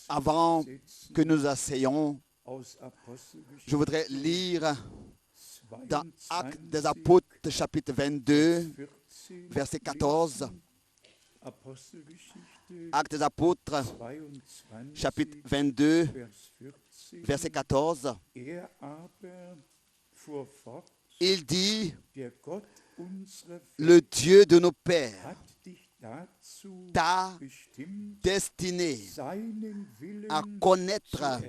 Avant que nous nous asseyions, je voudrais lire dans Actes des Apôtres, chapitre 22, verset 14. Actes des Apôtres, chapitre 22, verset 14. Il dit, le Dieu de nos pères t'a destiné à connaître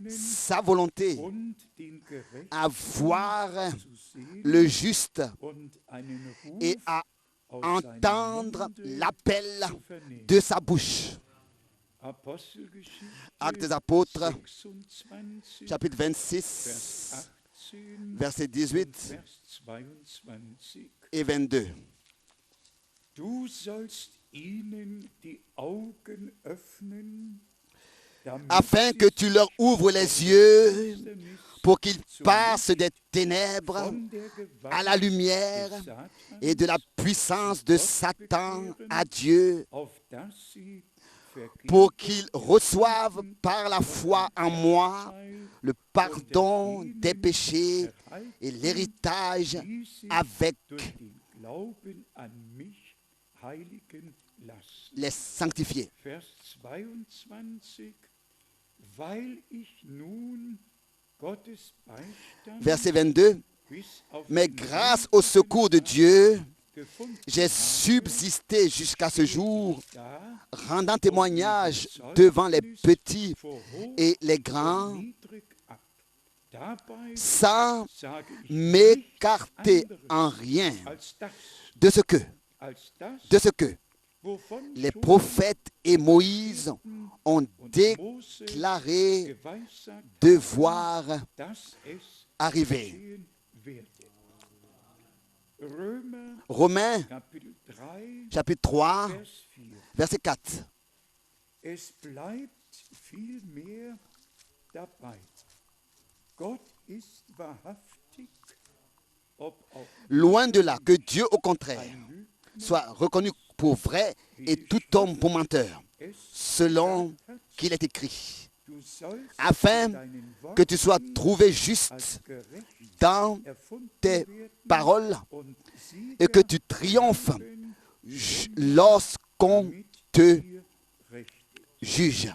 sa volonté, à voir le juste et à entendre l'appel de sa bouche. Actes des Apôtres, chapitre 26, versets 18 et 22. Afin que tu leur ouvres les yeux pour qu'ils passent des ténèbres à la lumière et de la puissance de Satan à Dieu, pour qu'ils reçoivent par la foi en moi le pardon des péchés et l'héritage avec les sanctifiés. Verset 22. Mais grâce au secours de Dieu, j'ai subsisté jusqu'à ce jour, rendant témoignage devant les petits et les grands, sans m'écarter en rien de ce que les prophètes et Moïse ont déclaré devoir arriver. Romains, chapitre 3, verset 4. Loin de là que Dieu, au contraire, soit reconnu pour vrai et tout homme pour menteur, selon qu'il est écrit, afin que tu sois trouvé juste dans tes paroles et que tu triomphes lorsqu'on te juge.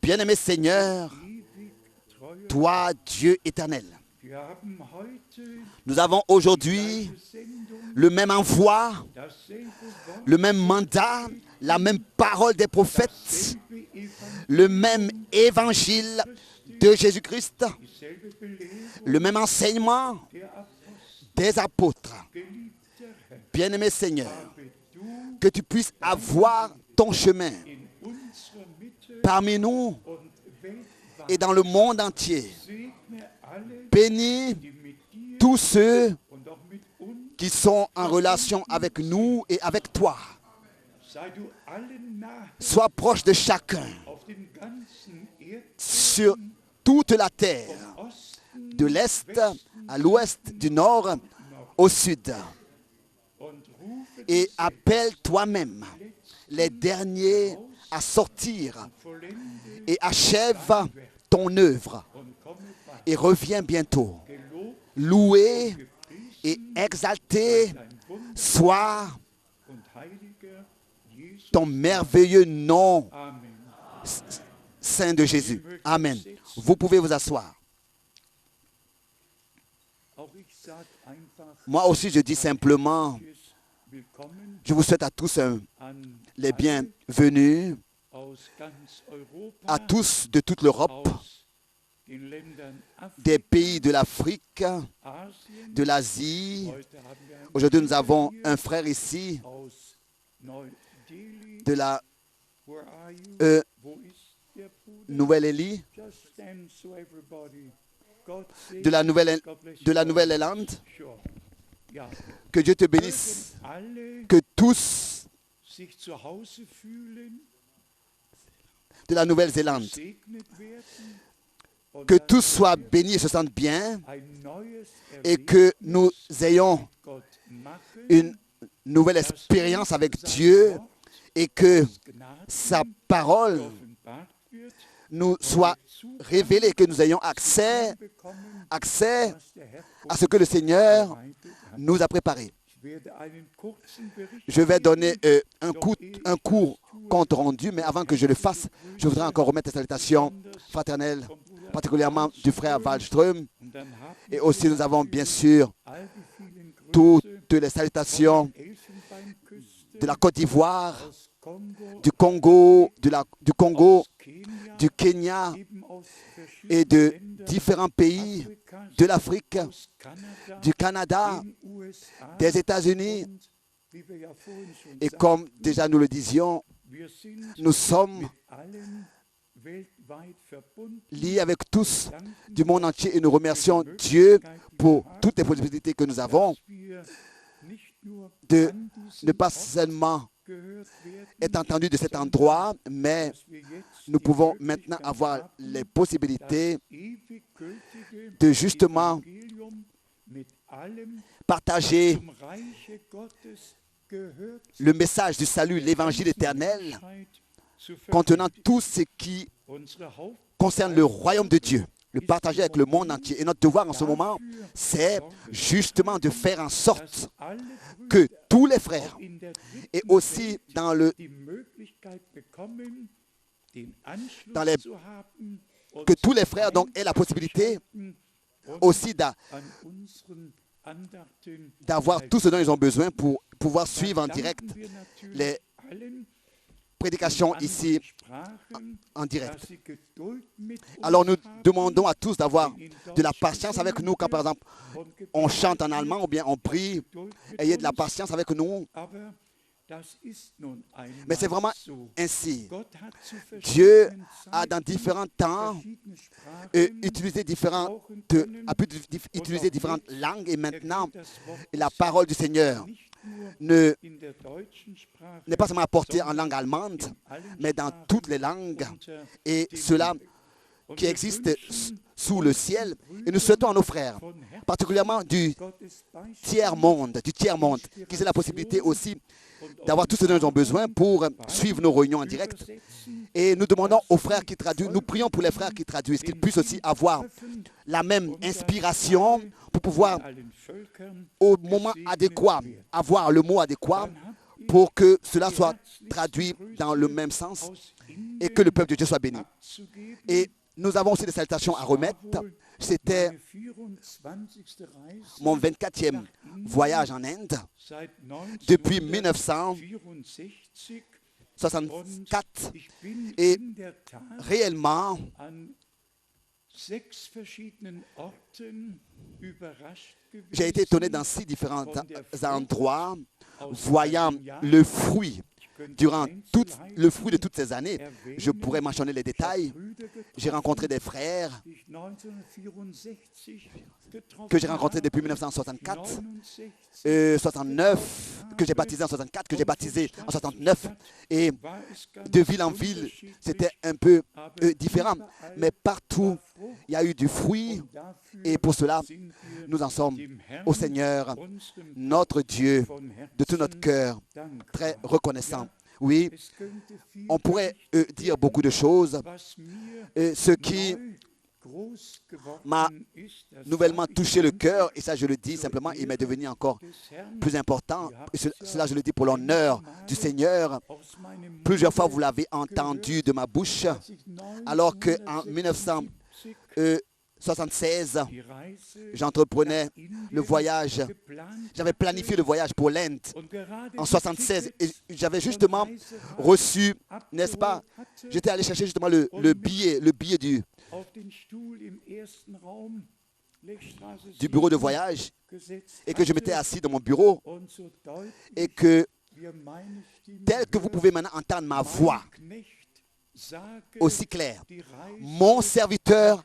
Bien-aimé Seigneur, toi, Dieu éternel, nous avons aujourd'hui le même envoi, le même mandat, la même parole des prophètes, le même évangile de Jésus-Christ, le même enseignement des apôtres. Bien-aimé Seigneur, que tu puisses avoir ton chemin parmi nous et dans le monde entier. Bénis tous ceux qui sont en relation avec nous et avec toi. Sois proche de chacun sur toute la terre, de l'Est à l'Ouest, du Nord au Sud. Et appelle toi-même les derniers à sortir et achève ton œuvre et reviens bientôt. Loué et exalté soit ton merveilleux nom, Saint de Jésus. Amen. Vous pouvez vous asseoir. Moi aussi, je dis simplement, je vous souhaite à tous les bienvenus, à tous de toute l'Europe, des pays de l'Afrique, de l'Asie. Aujourd'hui, nous avons un frère ici de la Nouvelle-Élie, de la Nouvelle-Zélande. Que Dieu te bénisse. Que tous de la Nouvelle-Zélande, que tous soient bénis et se sentent bien et que nous ayons une nouvelle expérience avec Dieu et que sa parole nous soit révélée, que nous ayons accès à ce que le Seigneur nous a préparé. Je vais donner un court compte rendu, mais avant que je le fasse, je voudrais encore remettre les salutations fraternelles, particulièrement du frère Wallström. Et aussi, nous avons bien sûr toutes les salutations de la Côte d'Ivoire, du Congo, du Kenya et de différents pays de l'Afrique, du Canada, des États-Unis. Et comme déjà nous le disions, nous sommes liés avec tous du monde entier et nous remercions Dieu pour toutes les possibilités que nous avons de ne pas seulement être entendus de cet endroit, mais nous pouvons maintenant avoir les possibilités de justement partager le message du salut, l'évangile éternel, contenant tout ce qui concerne le royaume de Dieu, le partager avec le monde entier. Et notre devoir en ce moment, c'est justement de faire en sorte que tous les frères, et aussi que tous les frères donc aient la possibilité aussi d'avoir tout ce dont ils ont besoin pour pouvoir suivre en direct les prédications ici en direct. Alors nous demandons à tous d'avoir de la patience avec nous quand par exemple on chante en allemand ou bien on prie. Ayez de la patience avec nous. Mais c'est vraiment ainsi. Dieu a dans différents temps utilisé différentes langues et maintenant la parole du Seigneur n'est pas seulement apportée en langue allemande, mais dans toutes les langues et cela qui existe sous le ciel. Et nous souhaitons à nos frères, particulièrement du tiers-monde, qu'ils aient la possibilité aussi d'avoir tout ce dont ils ont besoin pour suivre nos réunions en direct. Et nous demandons aux frères qui traduisent, nous prions pour les frères qui traduisent, qu'ils puissent aussi avoir la même inspiration pour pouvoir, au moment adéquat, avoir le mot adéquat pour que cela soit traduit dans le même sens et que le peuple de Dieu soit béni. Et nous avons aussi des salutations à remettre. C'était mon 24e voyage en Inde depuis 1964 et réellement j'ai été étonné dans 6 différents endroits voyant le fruit le fruit de toutes ces années. Je pourrais mentionner les détails. J'ai rencontré des frères que j'ai rencontrés depuis 1964, 69, que j'ai baptisé en 64, que j'ai baptisé en 69. Et de ville en ville, c'était un peu différent. Mais partout, il y a eu du fruit. Et pour cela, nous en sommes au Seigneur, notre Dieu, de tout notre cœur, très reconnaissant. Oui, on pourrait dire beaucoup de choses. Ce qui m'a nouvellement touché le cœur, et ça je le dis simplement, il m'est devenu encore plus important. Et cela je le dis pour l'honneur du Seigneur. Plusieurs fois vous l'avez entendu de ma bouche, alors qu'en 1976, j'entreprenais le voyage. J'avais planifié le voyage pour l'Inde en 1976 et j'avais justement reçu, n'est-ce pas, j'étais allé chercher justement le billet du bureau de voyage et que je m'étais assis dans mon bureau et que, tel que vous pouvez maintenant entendre ma voix, aussi clair, mon serviteur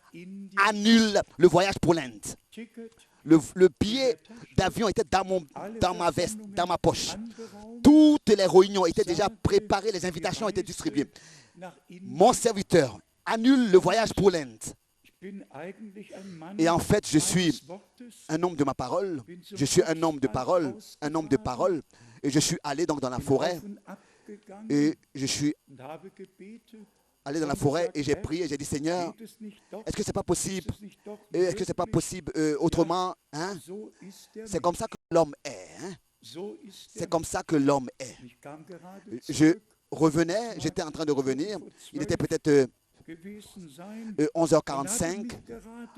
annule le voyage pour l'Inde. Le billet d'avion était dans ma veste, dans ma poche. Toutes les réunions étaient déjà préparées, les invitations étaient distribuées. Mon serviteur annule le voyage pour l'Inde. Et en fait, je suis un homme de ma parole. Je suis un homme de parole, et je suis allé donc dans la forêt Et je suis allé dans la forêt et j'ai prié, j'ai dit, Seigneur, est-ce que c'est pas possible? Est-ce que c'est pas possible autrement? Hein? C'est comme ça que l'homme est. Hein? C'est comme ça que l'homme est. Je revenais, j'étais en train de revenir. Il était peut-être 11h45.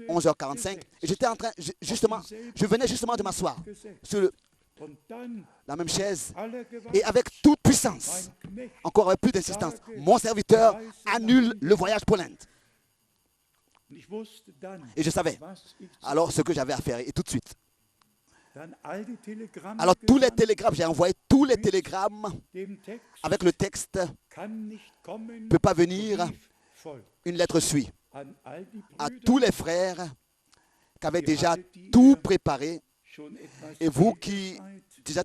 11h45. Et j'étais en train, je venais justement de m'asseoir sur la même chaise. Et avec toute puissance, encore avec plus d'insistance, mon serviteur annule le voyage pour l'Inde. Et je savais alors ce que j'avais à faire. Et tout de suite. Alors tous les télégrammes, j'ai envoyé tous les télégrammes avec le texte ne peut pas venir, une lettre suit. À tous les frères qui avaient déjà tout préparé, et vous qui déjà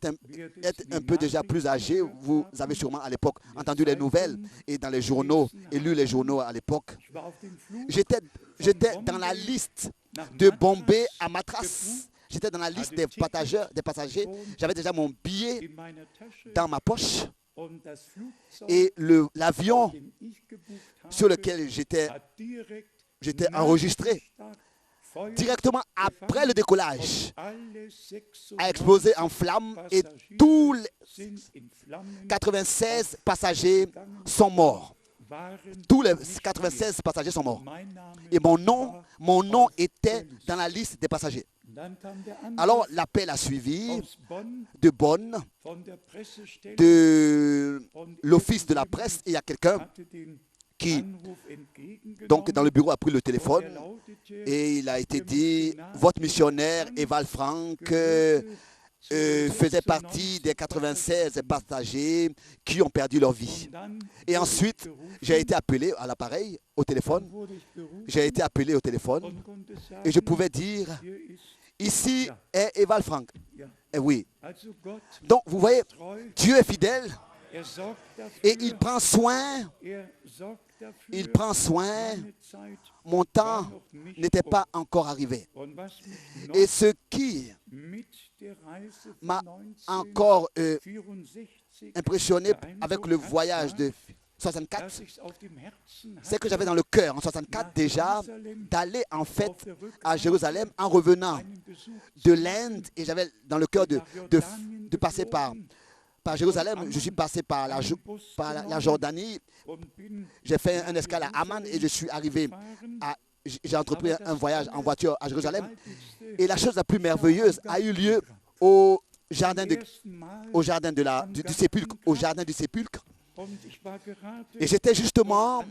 êtes un peu déjà plus âgés, vous avez sûrement à l'époque entendu les nouvelles et dans les journaux et lu les journaux à l'époque. J'étais dans la liste de Bombay à Madras. J'étais dans la liste des passagers. J'avais déjà mon billet dans ma poche. Et l'avion sur lequel j'étais enregistré, directement après le décollage, a explosé en flammes et tous les 96 passagers sont morts. Tous les 96 passagers sont morts. Et mon nom était dans la liste des passagers. Alors l'appel a suivi de Bonn, de l'office de la presse, et il y a quelqu'un qui, donc dans le bureau, a pris le téléphone et il a été dit, votre missionnaire Eval Frank faisait partie des 96 passagers qui ont perdu leur vie. Et ensuite, j'ai été appelé à l'appareil, au téléphone. J'ai été appelé au téléphone et je pouvais dire, ici est Eval Frank. Et oui. Donc, vous voyez, Dieu est fidèle et il prend soin. Il prend soin. Mon temps n'était pas encore arrivé. Et ce qui m'a encore impressionné avec le voyage de 64, c'est que j'avais dans le cœur en 64 déjà d'aller en fait à Jérusalem en revenant de l'Inde, et j'avais dans le cœur de passer par Jérusalem. Je suis passé par la Jordanie, j'ai fait un escale à Amman et je suis arrivé j'ai entrepris un voyage en voiture à Jérusalem, et la chose la plus merveilleuse a eu lieu au jardin du sépulcre, au jardin du sépulcre. Et j'étais justement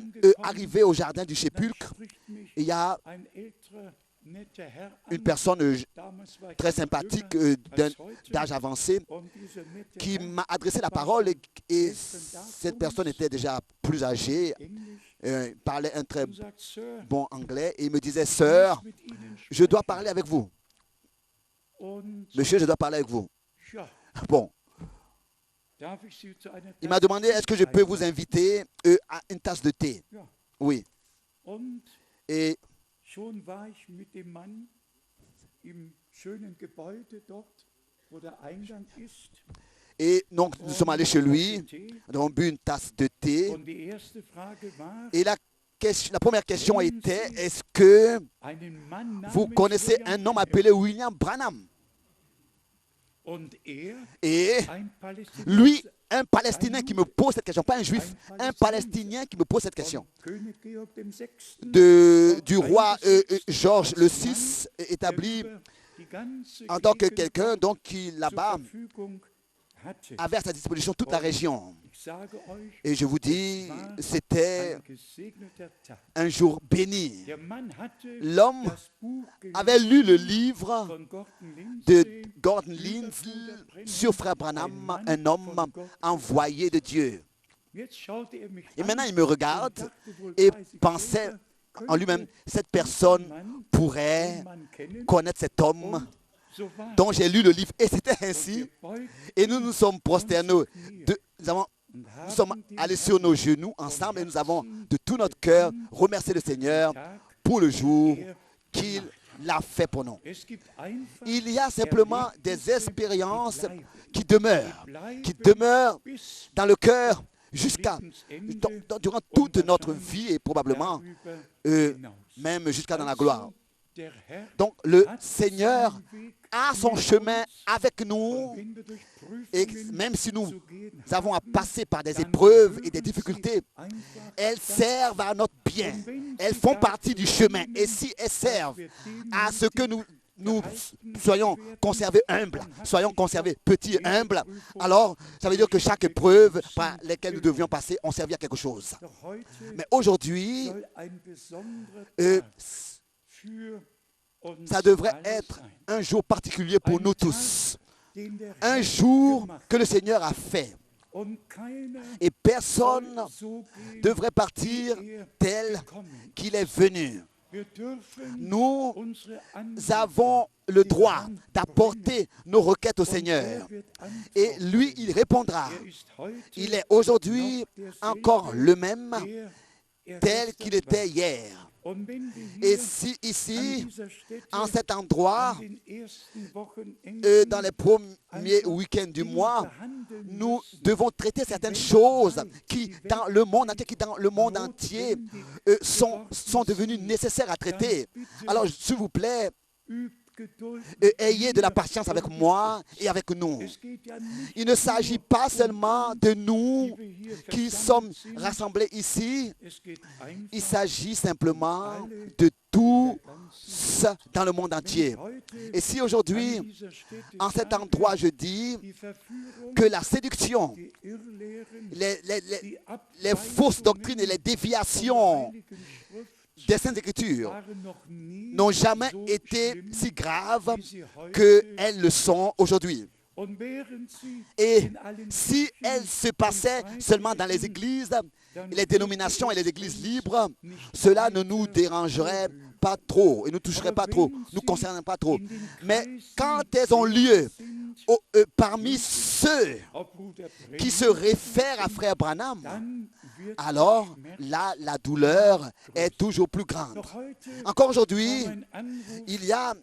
arrivé au jardin du sépulcre. Il y a une personne très sympathique d'âge avancé qui m'a adressé la parole, et cette personne était déjà plus âgée, parlait un très bon anglais, et il me disait, sœur, je dois parler avec vous. Monsieur, je dois parler avec vous. Bon. Il m'a demandé, est-ce que je peux vous inviter à une tasse de thé? Oui. Et donc, nous sommes allés chez lui, nous avons bu une tasse de thé. Et la première question était, est-ce que vous connaissez un homme appelé William Branham? Et lui, un Palestinien qui me pose cette question, pas un juif, un Palestinien qui me pose cette question, du roi Georges VI, établi en tant que quelqu'un donc qui là-bas avait à sa disposition toute la région. Et je vous dis, c'était un jour béni. L'homme avait lu le livre de Gordon Lindsay sur Frère Branham, un homme envoyé de Dieu. Et maintenant, il me regarde et pensait en lui-même, cette personne pourrait connaître cet homme dont j'ai lu le livre. Et c'était ainsi. Et nous nous sommes prosternés. Nous sommes allés sur nos genoux ensemble et nous avons de tout notre cœur remercié le Seigneur pour le jour qu'il l'a fait pour nous. Il y a simplement des expériences qui demeurent dans le cœur durant toute notre vie et probablement même jusqu'à dans la gloire. Donc le Seigneur a son chemin avec nous et même si nous avons à passer par des épreuves et des difficultés, elles servent à notre bien. Elles font partie du chemin. Et si elles servent à ce que nous soyons conservés humbles, soyons conservés petits et humbles, alors ça veut dire que chaque épreuve par laquelle nous devions passer ont servi à quelque chose. Mais aujourd'hui, ça devrait être un jour particulier pour nous tous. Un jour que le Seigneur a fait. Et personne ne devrait partir tel qu'il est venu. Nous avons le droit d'apporter nos requêtes au Seigneur. Et lui, il répondra. Il est aujourd'hui encore le même tel qu'il était hier. Et si ici, en cet endroit, dans les premiers week-ends du mois, nous devons traiter certaines choses qui, dans le monde entier, sont devenues nécessaires à traiter. Alors, s'il vous plaît, ayez de la patience avec moi et avec nous. Il ne s'agit pas seulement de nous qui sommes rassemblés ici. Il s'agit simplement de tous dans le monde entier. Et si aujourd'hui, en cet endroit, je dis que la séduction, les fausses doctrines et les déviations des Saintes Écritures n'ont jamais été si graves qu'elles le sont aujourd'hui. Et si elles se passaient seulement dans les églises, les dénominations et les églises libres, cela ne nous dérangerait pas trop et ne nous toucherait pas trop, ne nous concernerait pas trop. Mais quand elles ont lieu parmi ceux qui se réfèrent à Frère Branham, alors là, la douleur est toujours plus grande. Encore aujourd'hui, il y a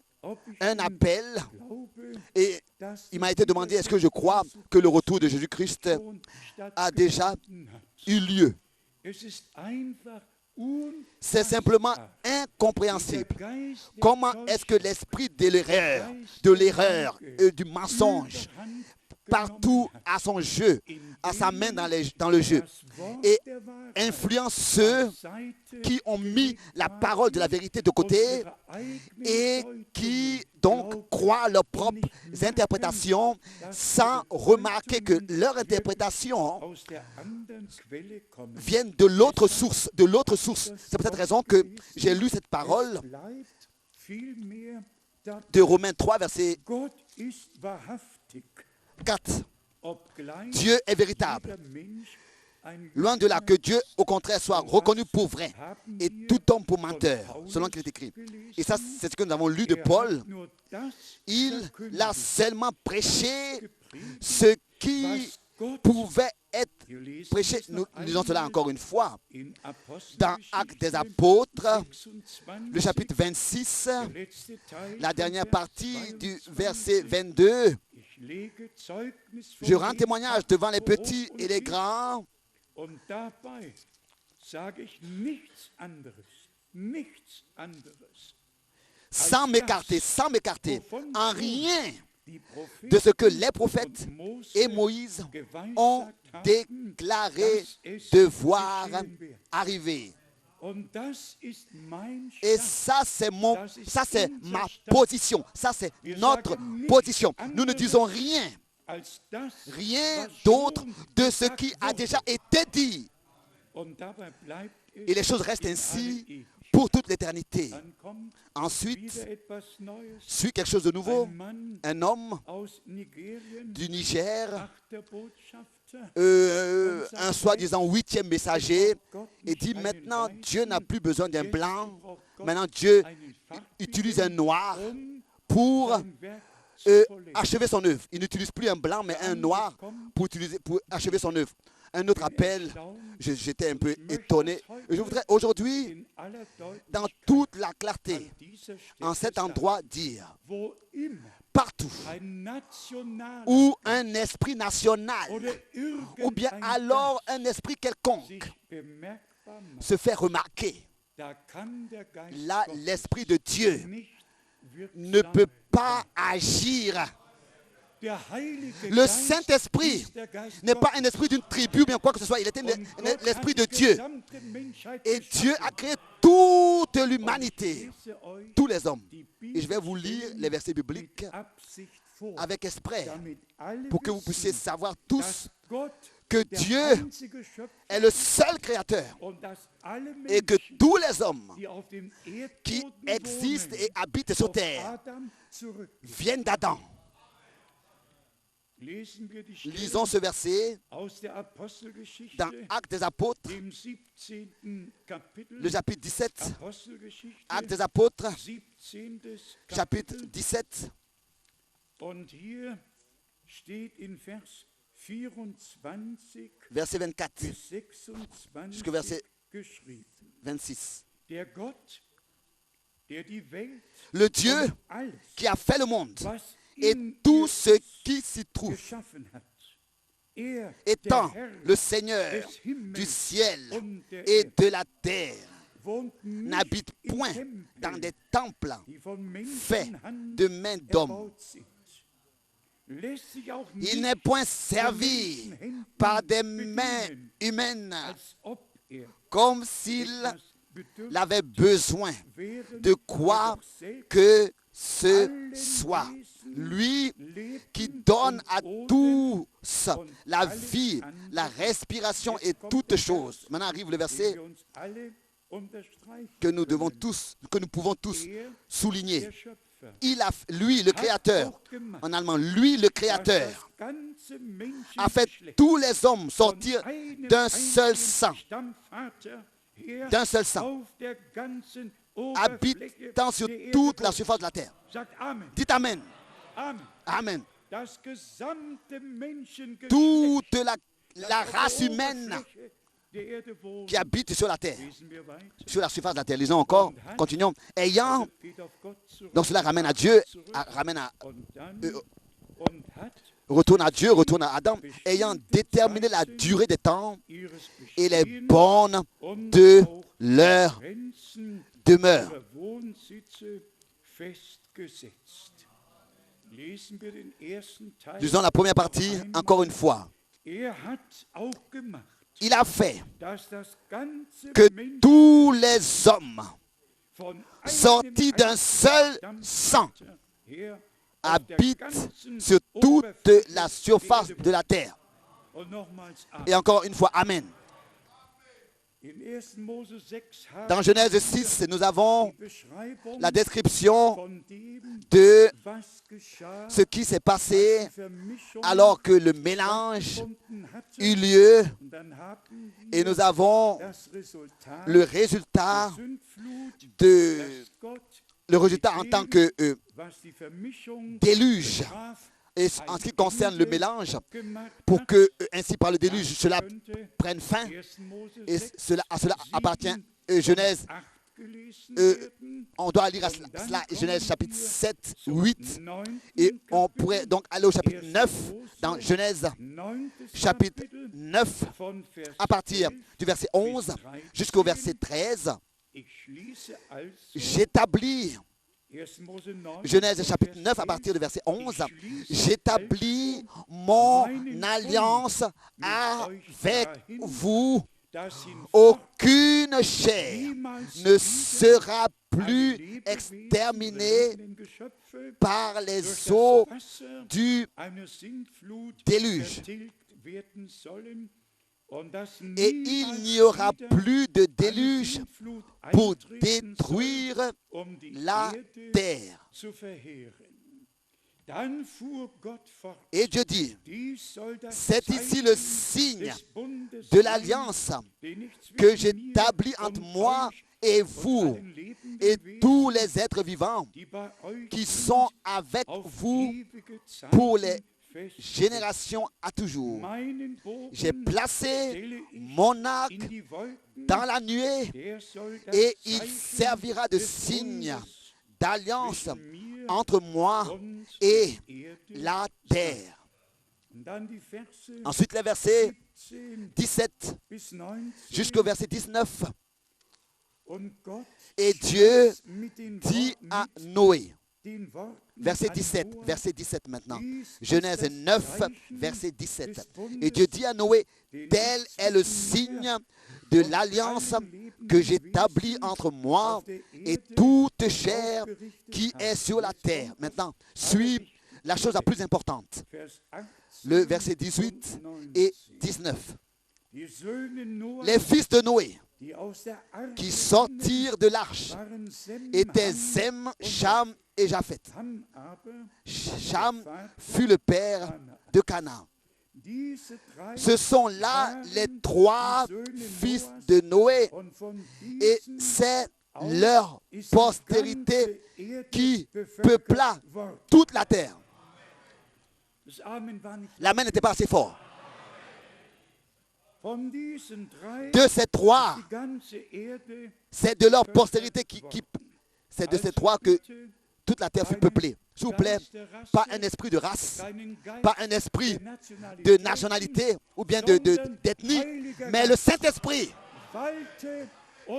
un appel et il m'a été demandé est-ce que je crois que le retour de Jésus-Christ a déjà eu lieu. C'est simplement incompréhensible. Comment est-ce que l'esprit de l'erreur, du mensonge, partout à son jeu, à sa main dans le jeu, et influence ceux qui ont mis la parole de la vérité de côté et qui donc croient leurs propres interprétations sans remarquer que leurs interprétations viennent de l'autre source. C'est pour cette raison que j'ai lu cette parole de Romains 3, verset 4. Dieu est véritable. Loin de là que Dieu, au contraire, soit reconnu pour vrai et tout homme pour menteur, selon qu'il est écrit. Et ça, c'est ce que nous avons lu de Paul. Il a seulement prêché ce qui pouvait être prêché. Nous lisons cela encore une fois. Dans Actes des Apôtres, le chapitre 26, la dernière partie du verset 22. Je rends témoignage devant les petits et les grands. Sans m'écarter, en rien de ce que les prophètes et Moïse ont déclaré devoir arriver. Et ça, c'est ma position. Ça, c'est notre position. Nous ne disons rien d'autre de ce qui a déjà été dit. Et les choses restent ainsi pour toute l'éternité. Ensuite, suit quelque chose de nouveau. Un homme du Niger, un soi-disant 8e messager, et dit maintenant Dieu n'a plus besoin d'un blanc. Maintenant Dieu utilise un noir pour achever son œuvre. Il n'utilise plus un blanc mais un noir pour achever son œuvre. un autre appel. J'étais un peu étonné. Je voudrais aujourd'hui, dans toute la clarté, en cet endroit, dire partout où un esprit national ou bien alors un esprit quelconque se fait remarquer, là, l'Esprit de Dieu ne peut pas agir. Le Saint-Esprit n'est pas un esprit d'une tribu, bien quoi que ce soit. Il était l'Esprit de Dieu. Et Dieu a créé toute l'humanité, tous les hommes. Et je vais vous lire les versets bibliques avec exprès pour que vous puissiez savoir tous que Dieu est le seul créateur et que tous les hommes qui existent et habitent sur terre viennent d'Adam. Lisons ce verset dans Actes des Apôtres, le chapitre 17. Actes des Apôtres, chapitre 17. Verset 24 jusqu'au verset 26. Le Dieu qui a fait le monde et tout ce qui s'y trouve, étant le Seigneur du ciel et de la terre, n'habite point dans des temples faits de mains d'hommes. Il n'est point servi par des mains humaines comme s'il avait besoin de quoi que ce soit. Lui qui donne à tous la vie, la respiration et toutes choses. Maintenant arrive le verset que nous pouvons tous souligner. Lui, le Créateur, en allemand, lui, le Créateur, a fait tous les hommes sortir d'un seul sang, habitant sur toute la surface de la terre. Dites Amen. Amen. Toute la race humaine qui habite sur la terre, sur la surface de la terre. Lisons encore, continuons. Ayant, donc cela ramène à Dieu, retourne à Dieu, retourne à Adam, ayant déterminé la durée des temps et les bornes de leur demeure. Lisons la première partie encore une fois. Il a fait que tous les hommes sortis d'un seul sang habitent sur toute la surface de la terre. Et encore une fois, Amen. Dans Genèse 6, nous avons la description de ce qui s'est passé alors que le mélange eut lieu, et nous avons le résultat en tant que déluge. Et en ce qui concerne le mélange, pour que, ainsi par le déluge, cela prenne fin, et à cela appartient Genèse, on doit lire cela, Genèse chapitre 7, 8, et on pourrait donc aller au chapitre 9, dans Genèse chapitre 9, à partir du verset 11 jusqu'au verset 13, j'établis, Genèse chapitre 9 à partir du verset 11, j'établis mon alliance avec vous. Aucune chair ne sera plus exterminée par les eaux du déluge. Et il n'y aura plus de déluge pour détruire la terre. Et Dieu dit, c'est ici le signe de l'alliance que j'établis entre moi et vous et tous les êtres vivants qui sont avec vous pour génération à toujours. J'ai placé mon arc dans la nuée et il servira de signe d'alliance entre moi et la terre. Ensuite, les versets 17 jusqu'au verset 19. Et Dieu dit à Noé, verset 17 maintenant, Genèse 9, verset 17. Et Dieu dit à Noé, tel est le signe de l'alliance que j'établis entre moi et toute chair qui est sur la terre. Maintenant, suit la chose la plus importante. Le verset 18 et 19. Les fils de Noé qui sortirent de l'arche étaient Sem, Cham et Japheth. Cham fut le père de Canaan. Ce sont là les trois fils de Noé et c'est leur postérité qui peupla toute la terre. L'amen n'était pas assez fort. De ces trois, c'est de leur postérité c'est de ces trois que toute la terre fut peuplée. S'il vous plaît, pas un esprit de race, pas un esprit de nationalité ou bien d'ethnie, mais le Saint-Esprit.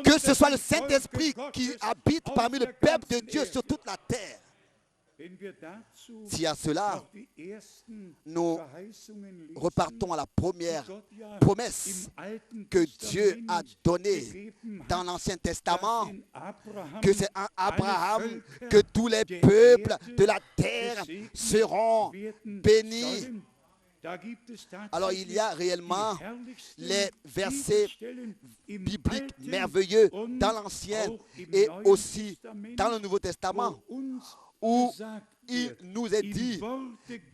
Que ce soit le Saint-Esprit qui habite parmi le peuple de Dieu sur toute la terre. Si à cela, nous repartons à la première promesse que Dieu a donnée dans l'Ancien Testament, que c'est en Abraham que tous les peuples de la terre seront bénis. Alors il y a réellement les versets bibliques merveilleux dans l'Ancien et aussi dans le Nouveau Testament où il nous est dit,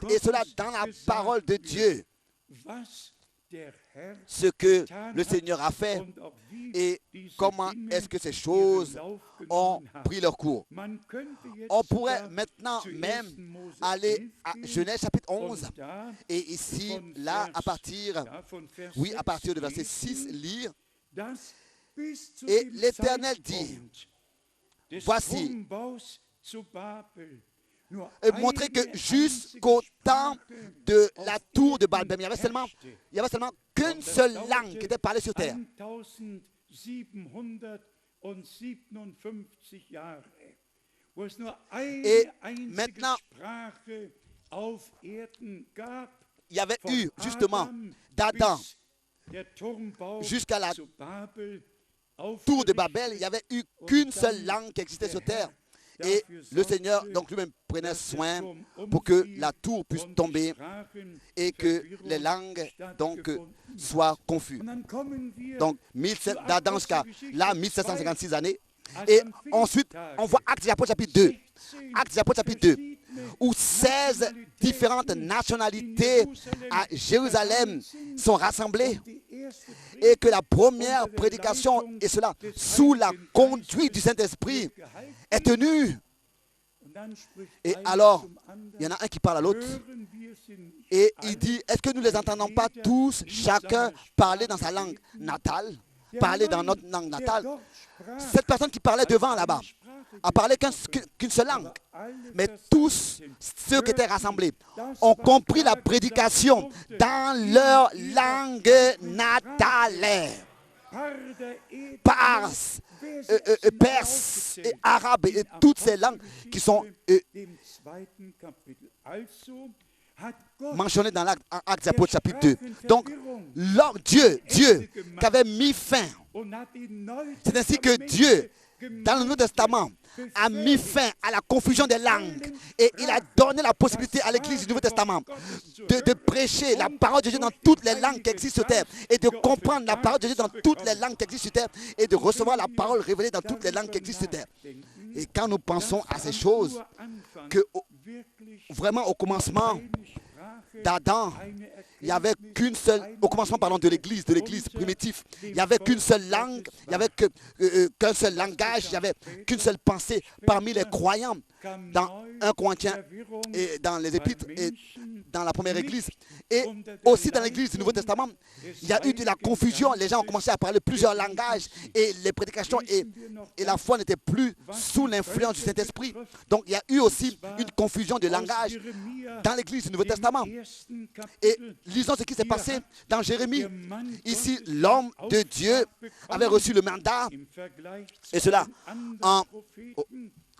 et cela dans la parole de Dieu, ce que le Seigneur a fait et comment est-ce que ces choses ont pris leur cours. On pourrait maintenant même aller à Genèse chapitre 11 et ici, là, à partir de verset 6, lire. Et l'Éternel dit, voici, et montrer que jusqu'au temps de la tour de Babel, il y avait seulement qu'une seule langue qui était parlée sur terre. Et maintenant, il y avait eu justement d'Adam jusqu'à la tour de Babel, il n'y avait eu qu'une seule langue qui existait sur terre. Et le Seigneur, donc lui-même, prenait soin pour que la tour puisse tomber et que les langues, donc, soient confuses. Donc, d'Adam jusqu'à là, 1756 années. Et ensuite, on voit Actes des Apôtres chapitre 2. Actes des Apôtres chapitre 2, où 16 différentes nationalités à Jérusalem sont rassemblées et que la première prédication, et cela sous la conduite du Saint-Esprit, est tenue. Et alors, il y en a un qui parle à l'autre et il dit, est-ce que nous ne les entendons pas tous, chacun parler dans sa langue natale, parler dans notre langue natale? Cette personne qui parlait devant là-bas a parlé qu'une seule langue. Mais tous ceux qui étaient rassemblés ont compris la prédication dans leur langue natale. Perse et arabe et toutes ces langues qui sont mentionnées dans l'Acte des Apôtres chapitre 2. Donc, Dieu qui avait mis fin, c'est ainsi que Dieu, dans le Nouveau Testament, a mis fin à la confusion des langues et il a donné la possibilité à l'Église du Nouveau Testament de prêcher la parole de Dieu dans toutes les langues qui existent sur terre et de comprendre la parole de Dieu dans toutes les langues qui existent sur terre et de recevoir la parole révélée dans toutes les langues qui existent sur terre. Et quand nous pensons à ces choses, que vraiment au commencement d'Adam, Il n'y avait qu'une seule, au commencement parlant de l'église primitive, il n'y avait qu'une seule langue, il n'y avait qu'un seul langage, il n'y avait qu'une seule pensée parmi les croyants dans 1 Corinthiens et dans les épîtres et dans la première église. Et aussi dans l'église du Nouveau Testament, il y a eu de la confusion, les gens ont commencé à parler plusieurs langages et les prédications et la foi n'était plus sous l'influence du Saint-Esprit. Donc il y a eu aussi une confusion de langage dans l'église du Nouveau Testament. Et lisons ce qui s'est passé dans Jérémie. Ici, l'homme de Dieu avait reçu le mandat, et cela en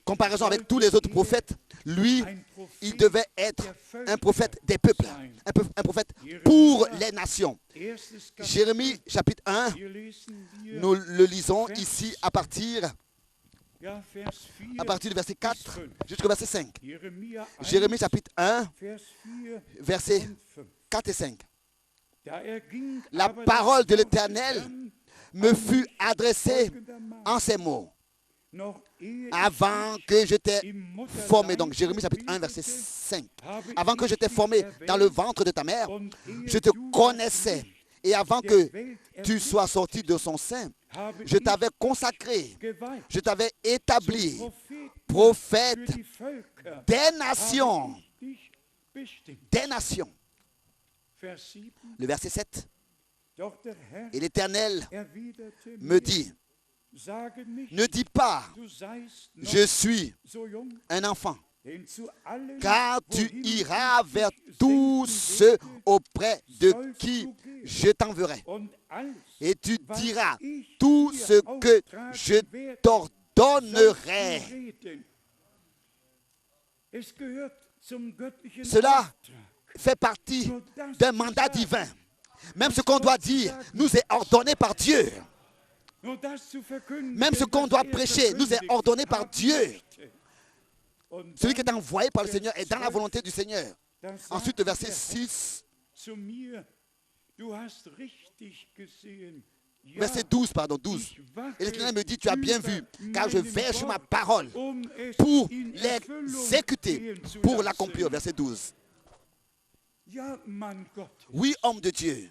comparaison avec tous les autres prophètes. Lui, il devait être un prophète des peuples, un prophète pour les nations. Jérémie chapitre 1, nous le lisons ici à partir du verset 4 jusqu'au verset 5. Jérémie chapitre 1, versets 4 et 5. La parole de l'Éternel me fut adressée en ces mots. Avant que je t'ai formé, donc Jérémie chapitre 1, verset 5. Avant que je t'ai formé dans le ventre de ta mère, je te connaissais. Et avant que tu sois sorti de son sein, je t'avais consacré, je t'avais établi prophète des nations. Des nations. Le verset 7. Et l'Éternel me dit, ne dis pas, je suis un enfant, car tu iras vers tous ceux auprès de qui je t'enverrai. Et tu diras tout ce que je t'ordonnerai. Cela fait partie d'un mandat divin. Même ce qu'on doit dire nous est ordonné par Dieu. Même ce qu'on doit prêcher nous est ordonné par Dieu. Celui qui est envoyé par le Seigneur est dans la volonté du Seigneur. Ensuite, le verset 6. Verset 12, pardon, 12. Et l'Éternel me dit, tu as bien vu, car je veille sur ma parole pour l'exécuter, pour l'accomplir. Verset 12. Oui, homme de Dieu,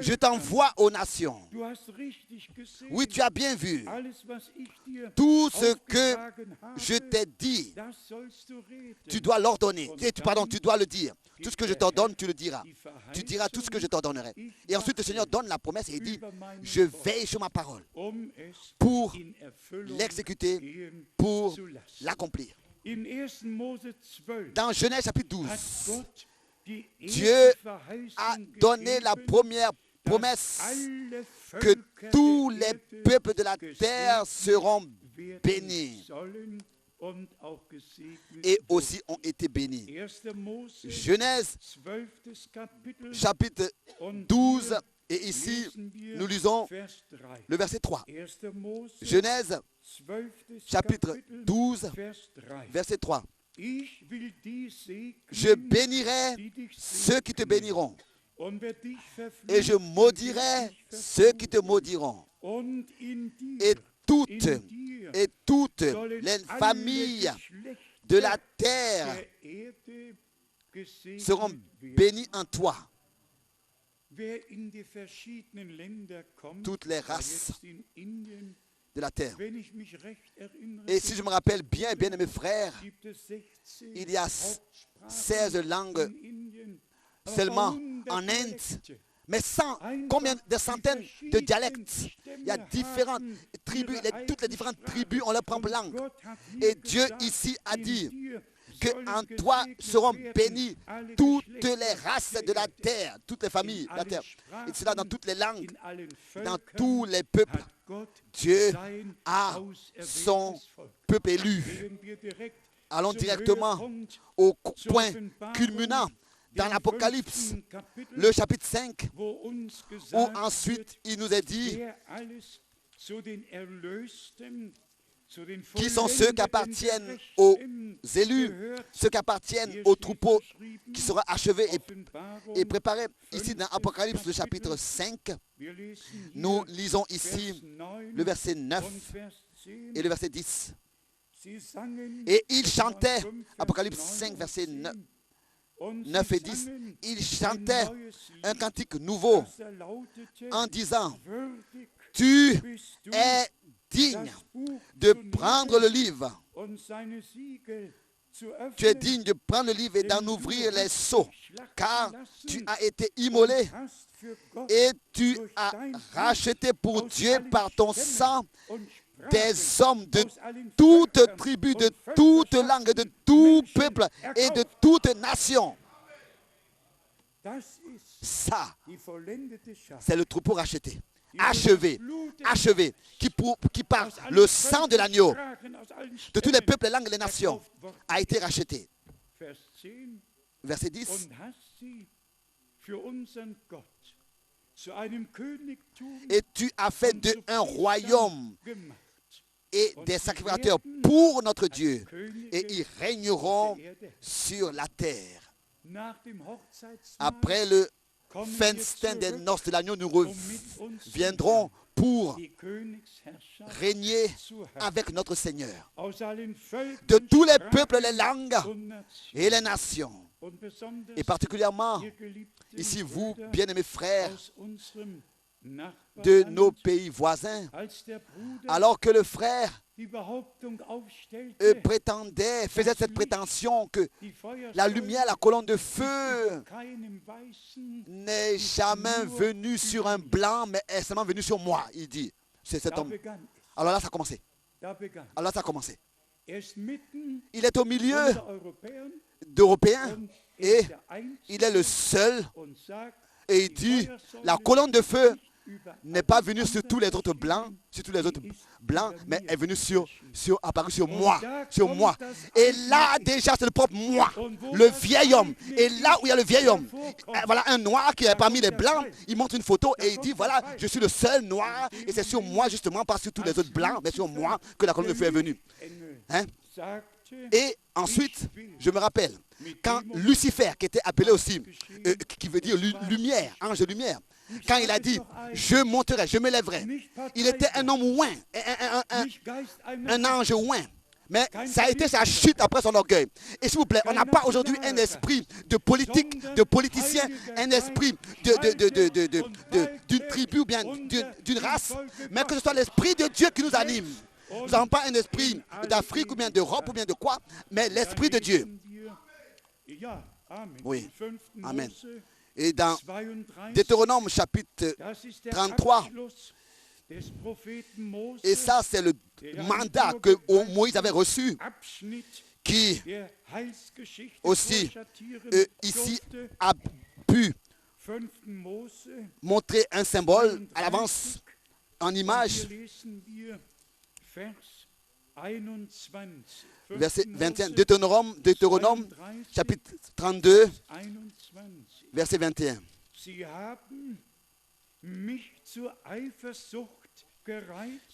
je t'envoie aux nations. Oui, tu as bien vu. Tout ce que je t'ai dit, tu dois l'ordonner. Pardon, tu dois le dire. Tout ce que je t'ordonne, tu le diras. Tu diras tout ce que je t'ordonnerai. Et ensuite, le Seigneur donne la promesse et il dit, je veille sur ma parole pour l'exécuter, pour l'accomplir. Dans Genèse chapitre 12, Dieu a donné la première promesse que tous les peuples de la terre seront bénis et aussi ont été bénis. Genèse chapitre 12 et ici nous lisons le verset 3. Genèse chapitre 12 verset 3. Je bénirai ceux qui te béniront et je maudirai ceux qui te maudiront. Et toutes les familles de la terre seront bénies en toi. Toutes les races de la terre. Et si je me rappelle bien, bien-aimés frères, il y a 16 langues seulement en Inde, mais combien de centaines de dialectes. Il y a différentes tribus, toutes les différentes tribus ont leur propre langue. Et Dieu ici a dit qu'en toi seront bénies toutes les races de la terre, toutes les familles de la terre. Et cela dans toutes les langues, dans tous les peuples. Dieu a son peuple élu. Allons directement au point culminant dans l'Apocalypse, le chapitre 5, où ensuite il nous est dit qui sont ceux qui appartiennent aux élus, ceux qui appartiennent au troupeau qui sera achevé et préparé. Ici dans Apocalypse, le chapitre 5, nous lisons ici le verset 9 et le verset 10. Et ils chantaient, Apocalypse 5, verset 9, 9 et 10, ils chantaient un cantique nouveau en disant, tu es digne de prendre le livre. Tu es digne de prendre le livre et d'en ouvrir les sceaux, car tu as été immolé et tu as racheté pour Dieu par ton sang des hommes de toute tribu, de toute langue, de tout peuple et de toute nation. Ça, c'est le troupeau racheté, achevé, achevé, qui par le sang de l'agneau, de tous les peuples, les langues et les nations, a été racheté. Verset 10. Et tu as fait d'eux un royaume et des sacrificateurs pour notre Dieu, et ils régneront sur la terre. Après le festin des noces de l'agneau, nous reviendrons pour régner avec notre Seigneur de tous les peuples, les langues et les nations. Et particulièrement, ici vous, bien-aimés frères, de nos pays voisins, alors que le frère faisait cette prétention que la lumière, la colonne de feu n'est jamais venue sur un blanc, mais est seulement venue sur moi, il dit. C'est cet homme. Alors là, ça a commencé. Alors là, ça a commencé. Il est au milieu d'Européens et il est le seul. Et il dit, la colonne de feu n'est pas venue sur tous les autres blancs, mais est venue apparue sur moi, Et là, déjà, c'est le propre moi, le vieil homme. Et là où il y a le vieil homme, voilà un noir qui est parmi les blancs, il montre une photo et il dit, voilà, je suis le seul noir, et c'est sur moi, justement, pas sur tous les autres blancs, mais sur moi que la colonne de feu est venue. Hein? Et ensuite, je me rappelle, quand Lucifer, qui était appelé aussi, qui veut dire lumière, ange de lumière, quand il a dit, je monterai, je me lèverai, il était un homme oint, un ange oint. Mais ça a été sa chute après son orgueil. Et s'il vous plaît, on n'a pas aujourd'hui un esprit de politique, de politicien, un esprit d'une tribu ou bien d'une race, mais que ce soit l'esprit de Dieu qui nous anime. Nous n'avons pas un esprit d'Afrique ou bien d'Europe ou bien de quoi, mais l'esprit de Dieu. Oui, amen. Et dans Deutéronome chapitre 33, et ça c'est le mandat que Moïse avait reçu, qui aussi ici a pu montrer un symbole à l'avance en image. Verset 21, Deutéronome chapitre 32, verset 21.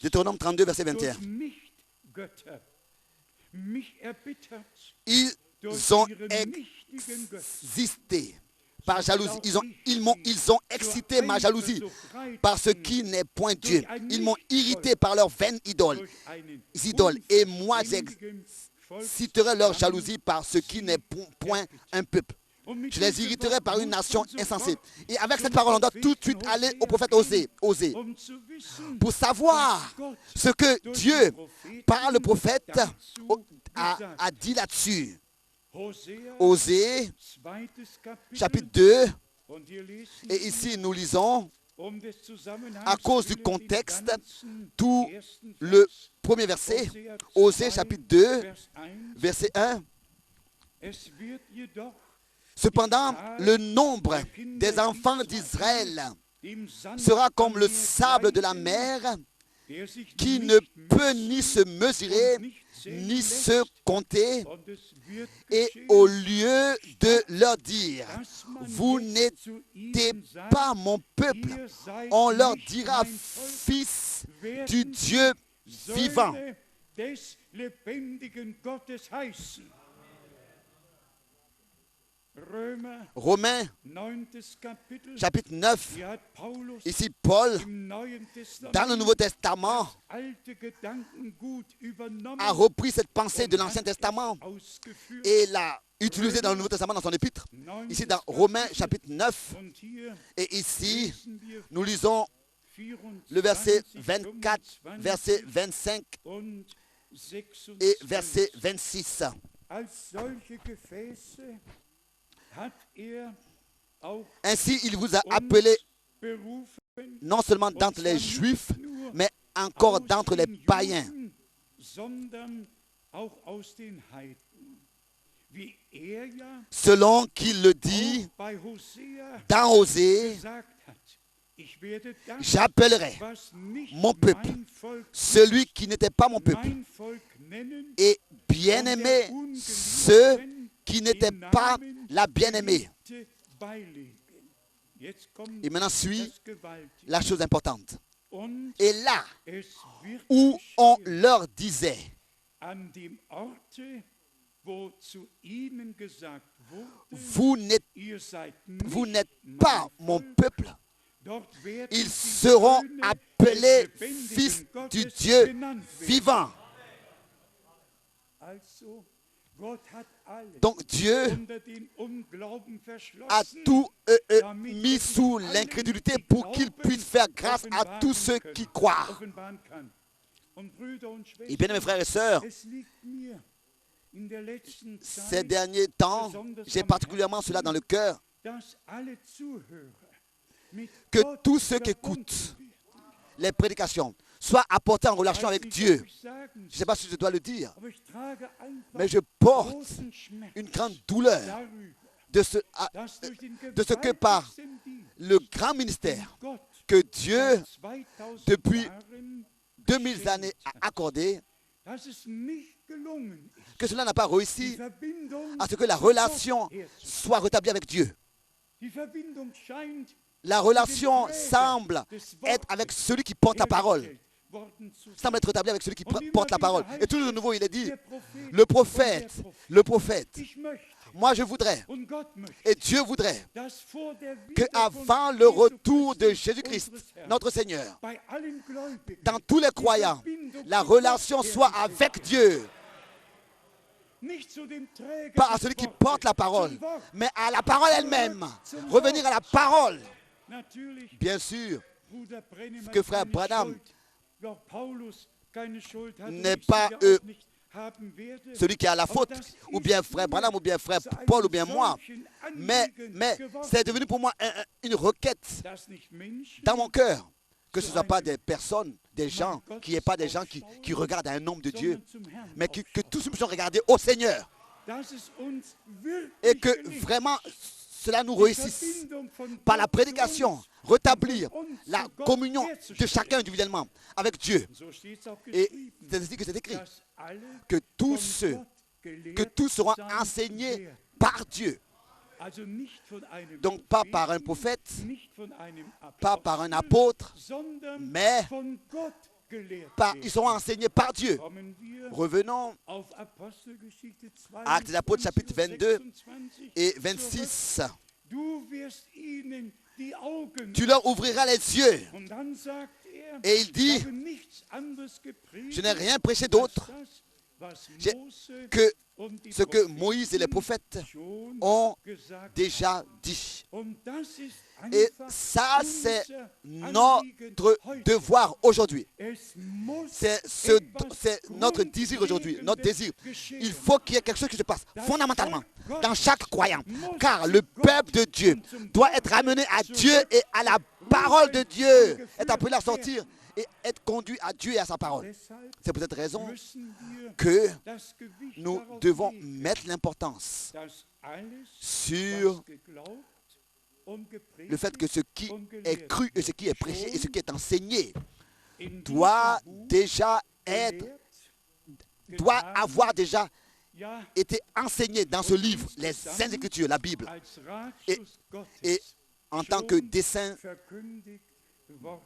Deutéronome 32, verset 21. Ils ont existé par jalousie. Ils ont excité ma jalousie par ce qui n'est point Dieu. Ils m'ont irrité par leurs vaines idoles. Et moi, j'exciterai leur jalousie par ce qui n'est point un peuple. Je les irriterai par une nation insensée. Et avec cette parole, on doit tout de suite aller au prophète Osée, pour savoir ce que Dieu, par le prophète, a dit là-dessus. Osée, chapitre 2, et ici nous lisons, à cause du contexte, tout le premier verset, Osée, chapitre 2, verset 1. Cependant, le nombre des enfants d'Israël sera comme le sable de la mer, qui ne peut ni se mesurer, ni se compter. Et au lieu de leur dire, vous n'étiez pas mon peuple, on leur dira, fils du Dieu vivant. Romains, chapitre 9, ici Paul, dans le Nouveau Testament, a repris cette pensée de l'Ancien Testament et l'a utilisée dans le Nouveau Testament dans son épître. Ici dans Romains, chapitre 9, et ici, nous lisons le verset 24, verset 25 et verset 26. Ainsi, il vous a appelé non seulement d'entre les Juifs, mais encore d'entre les païens. Selon qu'il le dit dans Osée, j'appellerai mon peuple, celui qui n'était pas mon peuple, et bien-aimé, ceux qui n'étaient pas la bien-aimée. Et maintenant suit la chose importante. Et là où on leur disait, vous n'êtes pas mon peuple, ils seront appelés fils du Dieu vivant. Donc Dieu a tout mis sous l'incrédulité pour qu'il puisse faire grâce à tous ceux qui croient. Et bien mes frères et sœurs, ces derniers temps, j'ai particulièrement cela dans le cœur, que tous ceux qui écoutent les prédications soient apportés en relation avec Dieu. Je ne sais pas si je dois le dire, mais je porte une grande douleur de ce que par le grand ministère que Dieu, depuis 2000 années, a accordé, que cela n'a pas réussi à ce que la relation soit rétablie avec Dieu. La relation semble être avec celui qui porte la parole. Semble être rétablie avec celui qui porte la parole. Et tout de nouveau, il est dit, le prophète, moi je voudrais, et Dieu voudrait, qu'avant le retour de Jésus-Christ, notre Seigneur, dans tous les croyants, la relation soit avec Dieu. Pas à celui qui porte la parole, mais à la parole elle-même. Revenir à la parole. Bien sûr que frère Branham n'est pas celui qui a la faute, ou bien frère Branham, ou bien frère Paul, ou bien moi. Mais c'est devenu pour moi une requête dans mon cœur. Que ce ne soit pas des personnes, des gens, qu'il n'y ait pas des gens qui regardent à un homme de Dieu, mais que tous nous puissions regarder au Seigneur. Et que vraiment cela nous réussisse par la prédication, rétablir la communion de chacun individuellement avec Dieu. Et c'est ainsi que c'est écrit, que tous seront enseignés par Dieu. Donc pas par un prophète, pas par un apôtre, mais ils seront enseignés par Dieu. Revenons à Actes des Apôtres chapitre 22 et 26. Tu leur ouvriras les yeux. Et il dit, je n'ai rien prêché d'autre que ce que Moïse et les prophètes ont déjà dit. Et ça, c'est notre devoir aujourd'hui. C'est notre désir aujourd'hui, notre désir. Il faut qu'il y ait quelque chose qui se passe fondamentalement dans chaque croyant. Car le peuple de Dieu doit être amené à Dieu et à la parole de Dieu. Être appelé à sortir et être conduit à Dieu et à sa parole. C'est pour cette raison que nous devons mettre l'importance sur le fait que ce qui est cru et ce qui est prêché et ce qui est enseigné doit avoir déjà été enseigné dans ce livre, les Saintes Écritures, la Bible, et en tant que dessein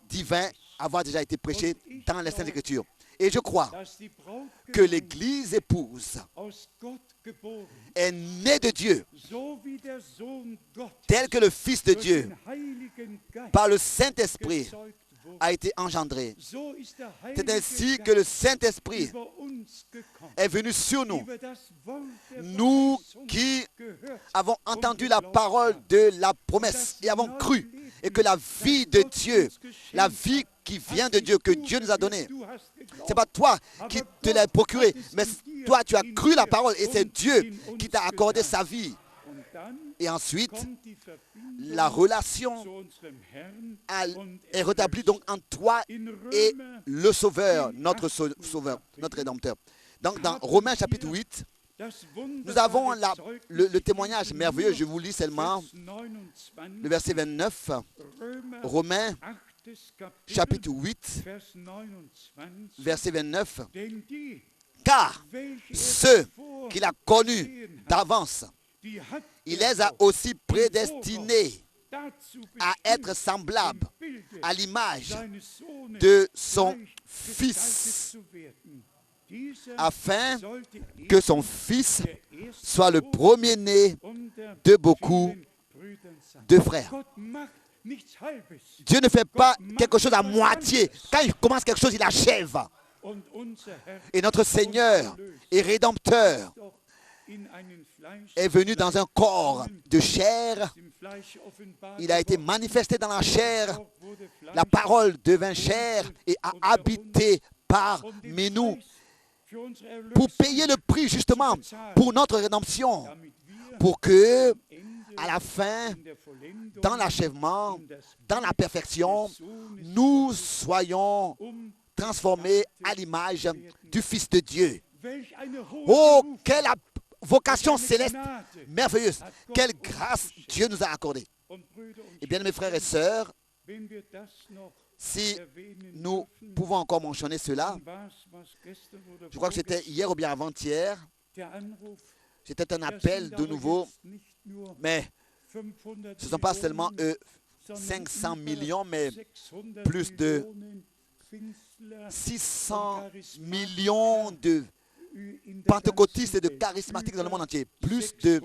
divin, avoir déjà été prêché dans les Saintes Écritures. Et je crois que l'Église épouse est née de Dieu, tel que le Fils de Dieu, par le Saint-Esprit, a été engendré. C'est ainsi que le Saint-Esprit est venu sur nous. Nous qui avons entendu la parole de la promesse et avons cru, et que la vie de Dieu, la vie qui vient de Dieu, que Dieu nous a donnée, ce n'est pas toi qui te l'as procuré, mais toi tu as cru la parole et c'est Dieu qui t'a accordé sa vie. Et ensuite, la relation est rétablie donc entre toi et le Sauveur, notre Sauveur, notre Rédempteur. Donc dans Romains chapitre 8, nous avons le témoignage merveilleux. Je vous lis seulement le verset 29. Romains chapitre 8, verset 29. Car ceux qu'il a connus d'avance, il les a aussi prédestinés à être semblables à l'image de son Fils, afin que son Fils soit le premier-né de beaucoup de frères. Dieu ne fait pas quelque chose à moitié. Quand il commence quelque chose, il achève. Et notre Seigneur et Rédempteur est venu dans un corps de chair. Il a été manifesté dans la chair. La parole devint chair et a habité parmi nous pour payer le prix justement pour notre rédemption, pour que à la fin, dans l'achèvement, dans la perfection, nous soyons transformés à l'image du Fils de Dieu. Oh, quelle vocation céleste merveilleuse! Quelle grâce Dieu nous a accordée. Et bien, mes frères et sœurs, si nous pouvons encore mentionner cela, je crois que c'était hier ou bien avant-hier, c'était un appel de nouveau, mais ce ne sont pas seulement 500 millions, mais plus de 600 millions de pentecôtistes et de charismatiques dans le monde entier. Plus de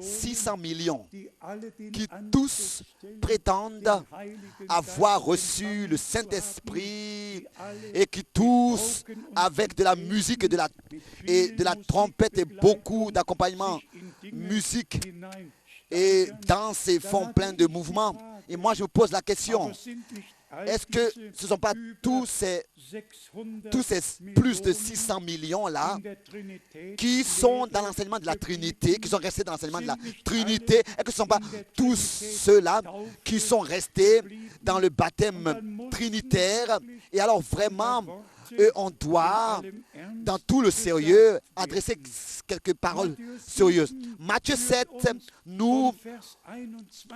600 millions qui tous prétendent avoir reçu le Saint-Esprit et qui tous, avec de la musique et de la trompette et beaucoup d'accompagnement, musique et danse et font plein de mouvements. Et moi, je vous pose la question. Est-ce que ce ne sont pas tous ces plus de 600 millions-là qui sont dans l'enseignement de la Trinité, qui sont restés dans l'enseignement de la Trinité? Est-ce que ce ne sont pas tous ceux-là qui sont restés dans le baptême trinitaire? Et alors vraiment, on doit, dans tout le sérieux, adresser quelques paroles sérieuses. Matthieu 7,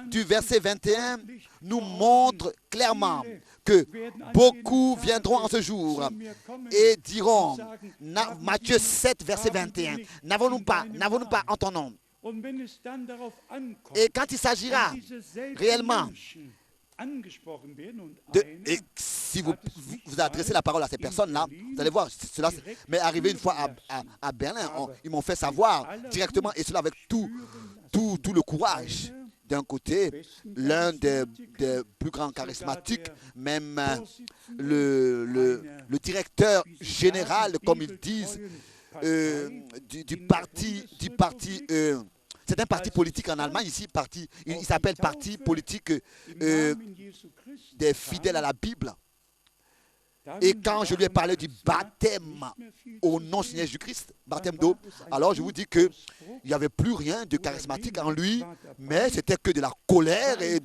du verset 21, nous montre clairement que beaucoup viendront en ce jour et diront, Matthieu 7, verset 21, n'avons-nous pas en ton nom? Et quand il s'agira réellement et si vous adressez la parole à ces personnes-là, vous allez voir, cela m'est arrivé une fois à Berlin. Ils m'ont fait savoir directement, et cela avec tout le courage. D'un côté, l'un des plus grands charismatiques, même le directeur général, comme ils disent, du parti, c'est un parti politique en Allemagne ici, il s'appelle Parti politique des fidèles à la Bible. Et quand je lui ai parlé du baptême au nom Seigneur Jésus-Christ, baptême d'eau, alors je vous dis qu'il n'y avait plus rien de charismatique en lui, mais c'était que de la colère et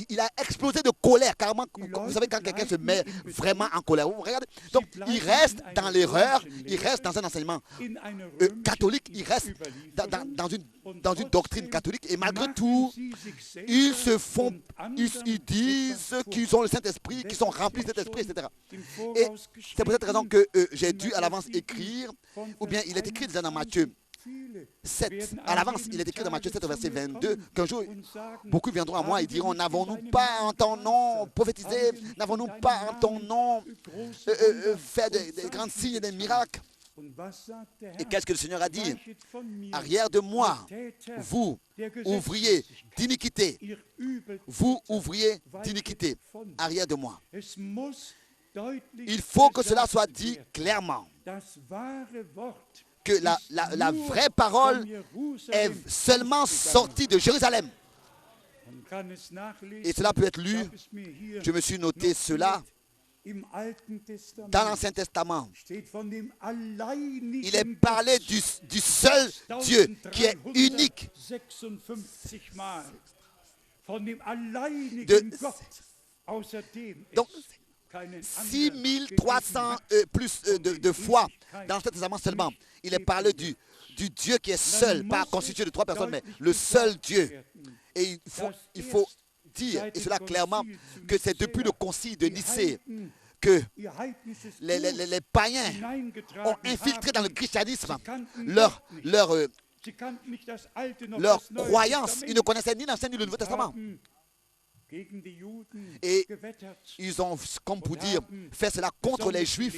il a explosé de colère, carrément. Vous savez, quand quelqu'un se met vraiment en colère, vous regardez, donc il reste dans l'erreur, il reste dans un enseignement catholique, il reste dans une doctrine catholique, et malgré tout, ils disent qu'ils ont le Saint-Esprit, qu'ils sont remplis de Saint-Esprit, etc. Et c'est pour cette raison que j'ai dû à l'avance écrire, ou bien il est écrit déjà dans Matthieu 7. À l'avance, il est écrit dans Matthieu 7, verset 22, qu'un jour, beaucoup viendront à moi et diront, n'avons-nous pas en ton nom prophétisé, n'avons-nous pas en ton nom fait des grands signes et des miracles? Et qu'est-ce que le Seigneur a dit? Arrière de moi, vous, ouvriers d'iniquité, vous, ouvriers d'iniquité, arrière de moi. Il faut que cela soit dit clairement, que la vraie parole est seulement sortie de Jérusalem. Et cela peut être lu, je me suis noté cela, dans l'Ancien Testament. Il est parlé du seul Dieu qui est unique. Donc, 6300 plus de fois dans l'Ancien Testament seulement. Il est parlé du Dieu qui est seul, pas constitué de 3 personnes, mais le seul Dieu. Et il faut dire, et cela clairement, que c'est depuis le concile de Nicée que les païens ont infiltré dans le christianisme leur croyance. Ils ne connaissaient ni l'Ancien ni le Nouveau Testament. Et ils ont, comme pour dire, fait cela contre les Juifs.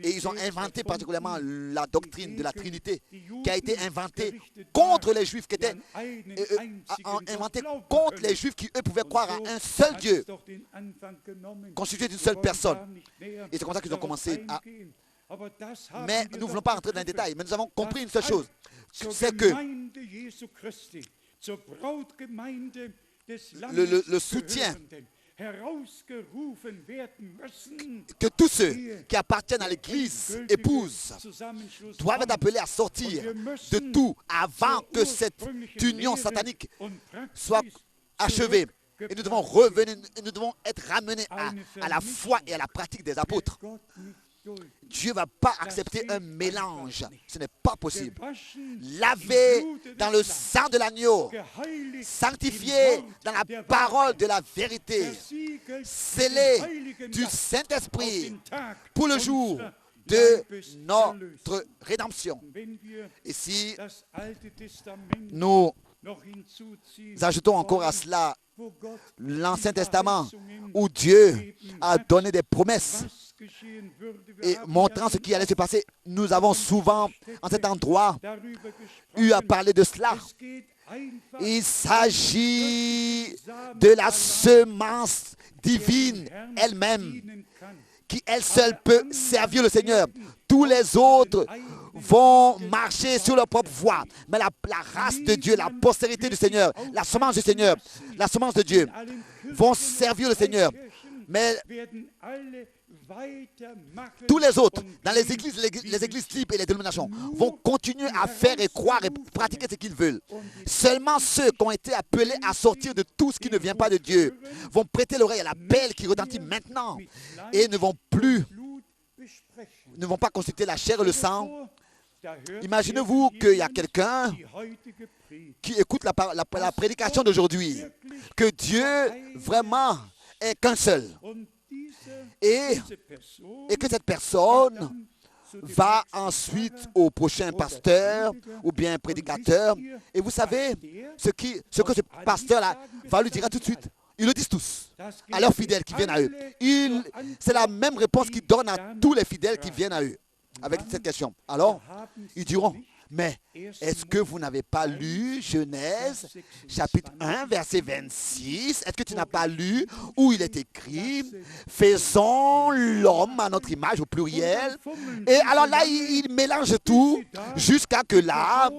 Et ils ont inventé particulièrement la doctrine de la Trinité, qui a été inventée contre les Juifs, qui était inventée contre les Juifs qui, eux, pouvaient croire à un seul Dieu, constitué d'une seule personne. Et c'est comme ça qu'ils ont commencé à... Mais nous ne voulons pas rentrer dans les détails, mais nous avons compris une seule chose, c'est que le soutien que tous ceux qui appartiennent à l'Église épouse doivent être appelés à sortir de tout avant que cette union satanique soit achevée. Et nous devons revenir, nous devons être ramenés à la foi et à la pratique des apôtres. Dieu ne va pas accepter un mélange. Ce n'est pas possible. Lavé dans le sang de l'agneau, sanctifié dans la parole de la vérité, scellé du Saint-Esprit pour le jour de notre rédemption. Et si nous ajoutons encore à cela l'Ancien Testament, où Dieu a donné des promesses et montrant ce qui allait se passer, nous avons souvent, en cet endroit, eu à parler de cela. Il s'agit de la semence divine elle-même, qui elle seule peut servir le Seigneur. Tous les autres vont marcher sur leur propre voie. Mais la race de Dieu, la postérité du Seigneur, la semence du Seigneur, la semence de Dieu, vont servir le Seigneur. Mais tous les autres, dans les églises types et les dénominations, vont continuer à faire et croire et pratiquer ce qu'ils veulent. Seulement ceux qui ont été appelés à sortir de tout ce qui ne vient pas de Dieu vont prêter l'oreille à l'appel qui retentit maintenant et ne vont pas consulter la chair et le sang. Imaginez-vous qu'il y a quelqu'un qui écoute la prédication d'aujourd'hui, que Dieu vraiment est qu'un seul. Et que cette personne va ensuite au prochain pasteur ou bien prédicateur. Et vous savez ce que ce pasteur-là va lui dire tout de suite. Ils le disent tous à leurs fidèles qui viennent à eux. C'est la même réponse qu'ils donnent à tous les fidèles qui viennent à eux avec cette question. Alors, ils diront, mais est-ce que vous n'avez pas lu Genèse, chapitre 1, verset 26? Est-ce que tu n'as pas lu où il est écrit, faisons l'homme à notre image au pluriel? Et alors là, ils mélangent tout jusqu'à que là,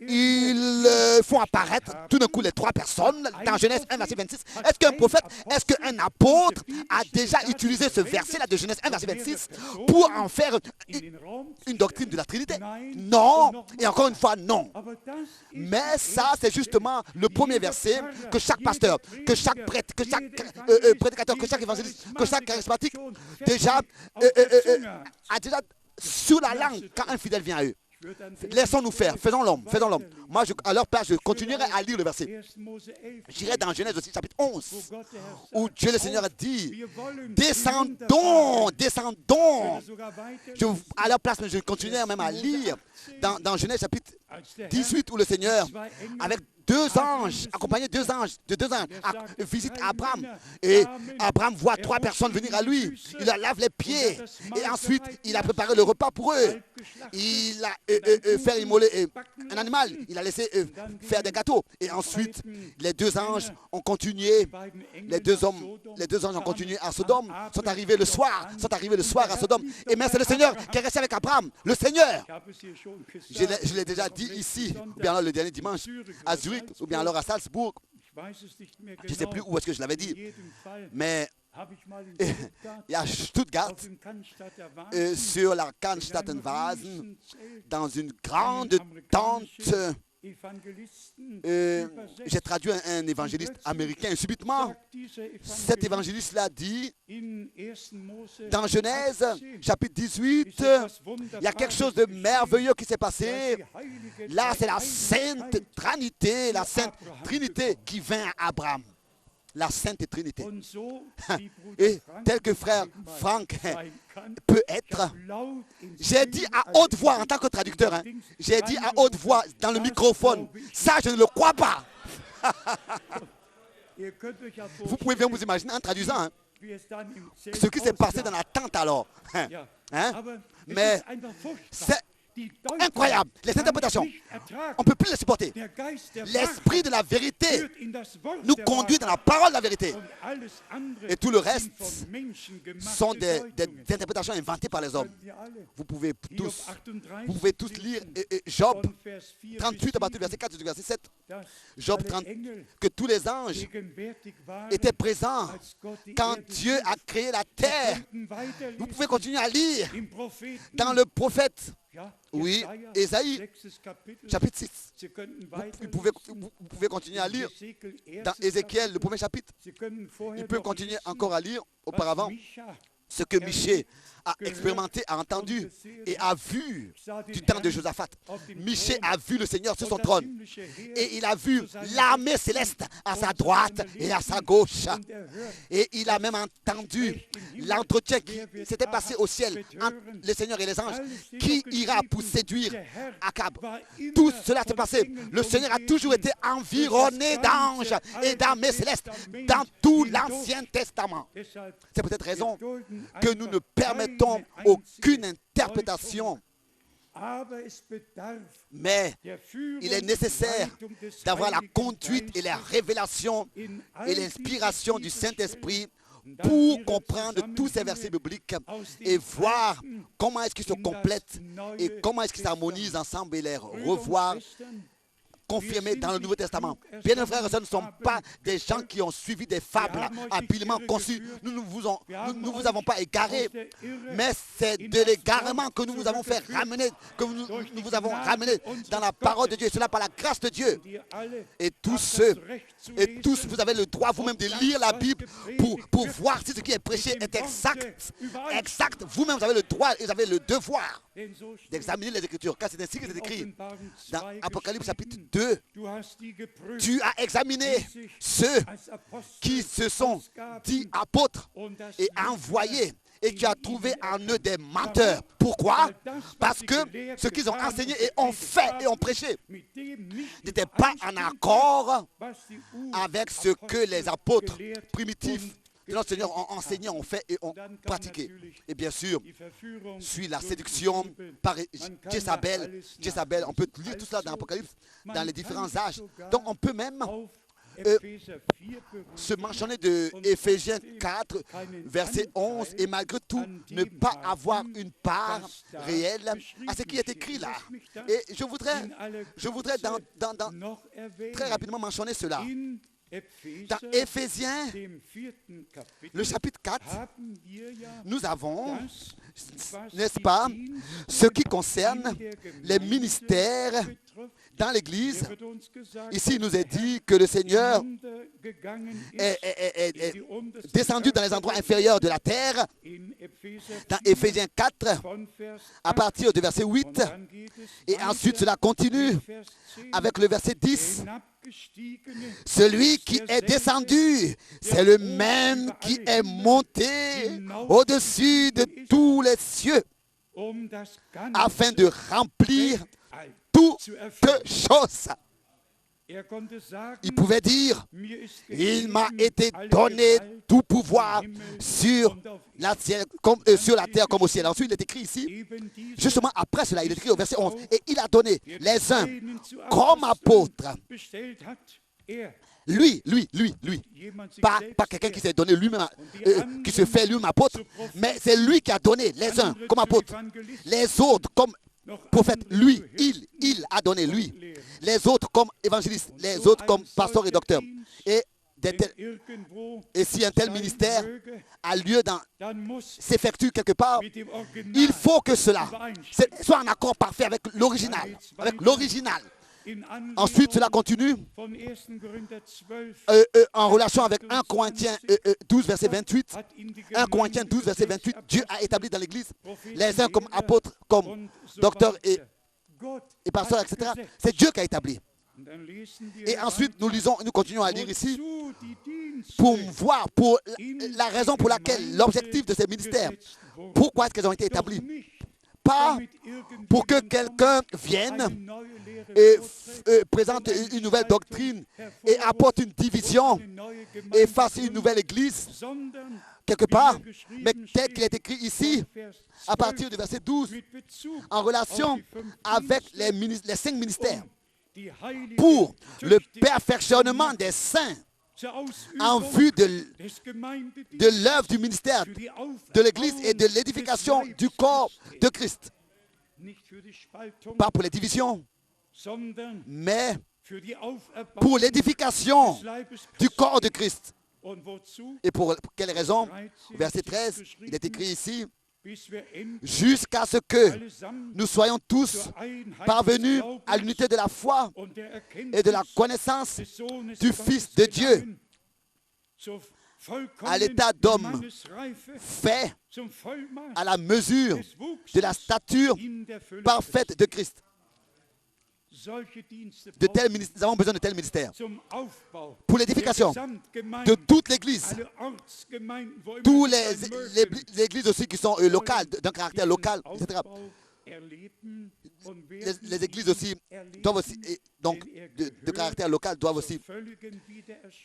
ils font apparaître tout d'un coup les 3 personnes dans Genèse 1, verset 26. Est-ce qu'un prophète, est-ce qu'un apôtre a déjà utilisé ce verset-là de Genèse 1, verset 26 pour en faire une doctrine de la Trinité? Non. Et encore une fois, non. Mais ça, c'est justement le premier verset que chaque pasteur, que chaque prêtre, que chaque prédicateur, que chaque évangéliste, que chaque charismatique déjà a déjà sur la langue quand un fidèle vient à eux. Laissons-nous faire, faisons l'homme, faisons l'homme. Moi, à leur place, je continuerai à lire le verset. J'irai dans Genèse aussi, chapitre 11, où Dieu le Seigneur a dit, descendons, descendons. À leur place, je continuerai même à lire dans Genèse chapitre 18, où le Seigneur, avec deux anges, accompagné de deux anges, visite Abraham. Et Abraham voit trois personnes venir à lui. Il leur lave les pieds. Et ensuite, il a préparé le repas pour eux. Il a fait immoler un animal. Il a laissé faire des gâteaux. Et ensuite, les deux anges ont continué. Les deux anges ont continué à Sodome. Sont arrivés le soir à Sodome. Et mais c'est le Seigneur qui est resté avec Abraham. Le Seigneur. Je l'ai déjà dit ici, ou bien alors le dernier dimanche, à Zurich, ou bien alors à Salzbourg. Je ne sais plus où est-ce que je l'avais dit. Mais il y a Stuttgart, sur la Cannstatten-Vasen, dans une grande tente. J'ai traduit un évangéliste américain et subitement, cet évangéliste-là dit, dans Genèse, chapitre 18, il y a quelque chose de merveilleux qui s'est passé. Là, c'est la Sainte Trinité qui vint à Abraham. La Sainte Trinité. Et tel que frère Franck peut être, j'ai dit à haute voix en tant que traducteur, j'ai dit à haute voix dans le microphone, ça je ne le crois pas. Vous pouvez bien vous imaginer en traduisant ce qui s'est passé dans la tente alors. Mais c'est incroyable, les interprétations, on ne peut plus les supporter. L'esprit de la vérité nous conduit dans la parole de la vérité. Et tout le reste sont des interprétations inventées par les hommes. Vous pouvez tous lire Job 38 à partir du verset 4 et du verset 7. Job 30, que tous les anges étaient présents quand Dieu a créé la terre. Vous pouvez continuer à lire dans le prophète. Oui, Ésaïe, chapitre 6. Vous pouvez continuer à lire dans Ézéchiel, le premier chapitre. Il peut continuer encore à lire auparavant ce que Michée a expérimenté, a entendu et a vu du temps de Josaphat. Michée a vu le Seigneur sur son trône et il a vu l'armée céleste à sa droite et à sa gauche. Et il a même entendu l'entretien qui s'était passé au ciel entre le Seigneur et les anges. Qui ira pour séduire Akab? Tout cela s'est passé. Le Seigneur a toujours été environné d'anges et d'armées célestes dans tout l'Ancien Testament. C'est peut-être raison que nous ne permettons aucune interprétation. Mais il est nécessaire d'avoir la conduite et la révélation et l'inspiration du Saint-Esprit pour comprendre tous ces versets bibliques et voir comment est-ce qu'ils se complètent et comment est-ce qu'ils s'harmonisent ensemble et les revoir confirmés dans le Nouveau Testament. Bien, mes frères et sœurs, ne sont pas des gens qui ont suivi des fables habilement conçues. Nous ne vous avons pas égaré, mais c'est de l'égarement que nous vous avons fait ramener, que nous vous avons ramené dans la parole de Dieu, et cela par la grâce de Dieu. Et tous, vous avez le droit vous-même de lire la Bible pour voir si ce qui est prêché est exact. Exact. Vous-même, vous avez le droit et vous avez le devoir d'examiner les Écritures, car c'est ainsi que c'est écrit dans Apocalypse chapitre 2. Tu as examiné ceux qui se sont dits apôtres et envoyés, et tu as trouvé en eux des menteurs. Pourquoi? Parce que ce qu'ils ont enseigné et ont fait et ont prêché n'était pas en accord avec ce que les apôtres primitifs que notre Seigneur ont enseigné, ont fait et ont pratiqué. Et bien sûr, suit la séduction par Jézabel. On peut lire tout cela dans l'Apocalypse, dans les différents âges. Donc on peut même se mentionner de Éphésiens 4, verset 11, et malgré tout, ne pas avoir une part réelle à ce qui est écrit là. Et je voudrais très rapidement mentionner cela. Dans Éphésiens, le chapitre 4, nous avons, n'est-ce pas, ce qui concerne les ministères dans l'Église. Ici, il nous est dit que le Seigneur est descendu dans les endroits inférieurs de la terre. Dans Éphésiens 4, à partir du verset 8, Et ensuite, cela continue avec le verset 10. Celui qui est descendu, c'est le même qui est monté au-dessus de tous les cieux, afin de remplir toutes choses. Il pouvait dire, il m'a été donné tout pouvoir sur la terre comme au ciel. Ensuite, il est écrit ici, justement après cela, il est écrit au verset 11, et il a donné les uns comme apôtres. Lui. Pas quelqu'un qui s'est donné lui-même, qui se fait lui-même apôtre, mais c'est lui qui a donné les uns comme apôtres, les autres comme prophètes. Lui, il a donné, lui. Les autres comme évangélistes, les autres comme pasteurs et docteurs. Et si un tel ministère a lieu s'effectue quelque part, il faut que cela soit en accord parfait avec l'original. Ensuite, cela continue en relation avec 1 Corinthiens 12, verset 28. 1 Corinthiens 12, verset 28. Dieu a établi dans l'Église les uns comme apôtres, comme docteurs et pasteurs, etc. C'est Dieu qui a établi. Et ensuite, nous continuons à lire ici pour voir la raison pour laquelle l'objectif de ces ministères, pourquoi est-ce qu'ils ont été établis. Pas pour que quelqu'un vienne et présente une nouvelle doctrine et apporte une division et fasse une nouvelle église quelque part, mais tel qu'il est écrit ici, à partir du verset 12, en relation avec les 5 ministères, pour le perfectionnement des saints, en vue de l'œuvre du ministère de l'Église et de l'édification du corps de Christ. Pas pour les divisions, mais pour l'édification du corps de Christ. Et pour quelle raison? Verset 13, il est écrit ici, jusqu'à ce que nous soyons tous parvenus à l'unité de la foi et de la connaissance du Fils de Dieu, à l'état d'homme fait à la mesure de la stature parfaite de Christ. Nous avons besoin de tels ministères pour l'édification de toute l'Église, toutes les églises aussi qui sont locales, d'un caractère local, etc. Les églises aussi doivent aussi, donc de caractère local, doivent aussi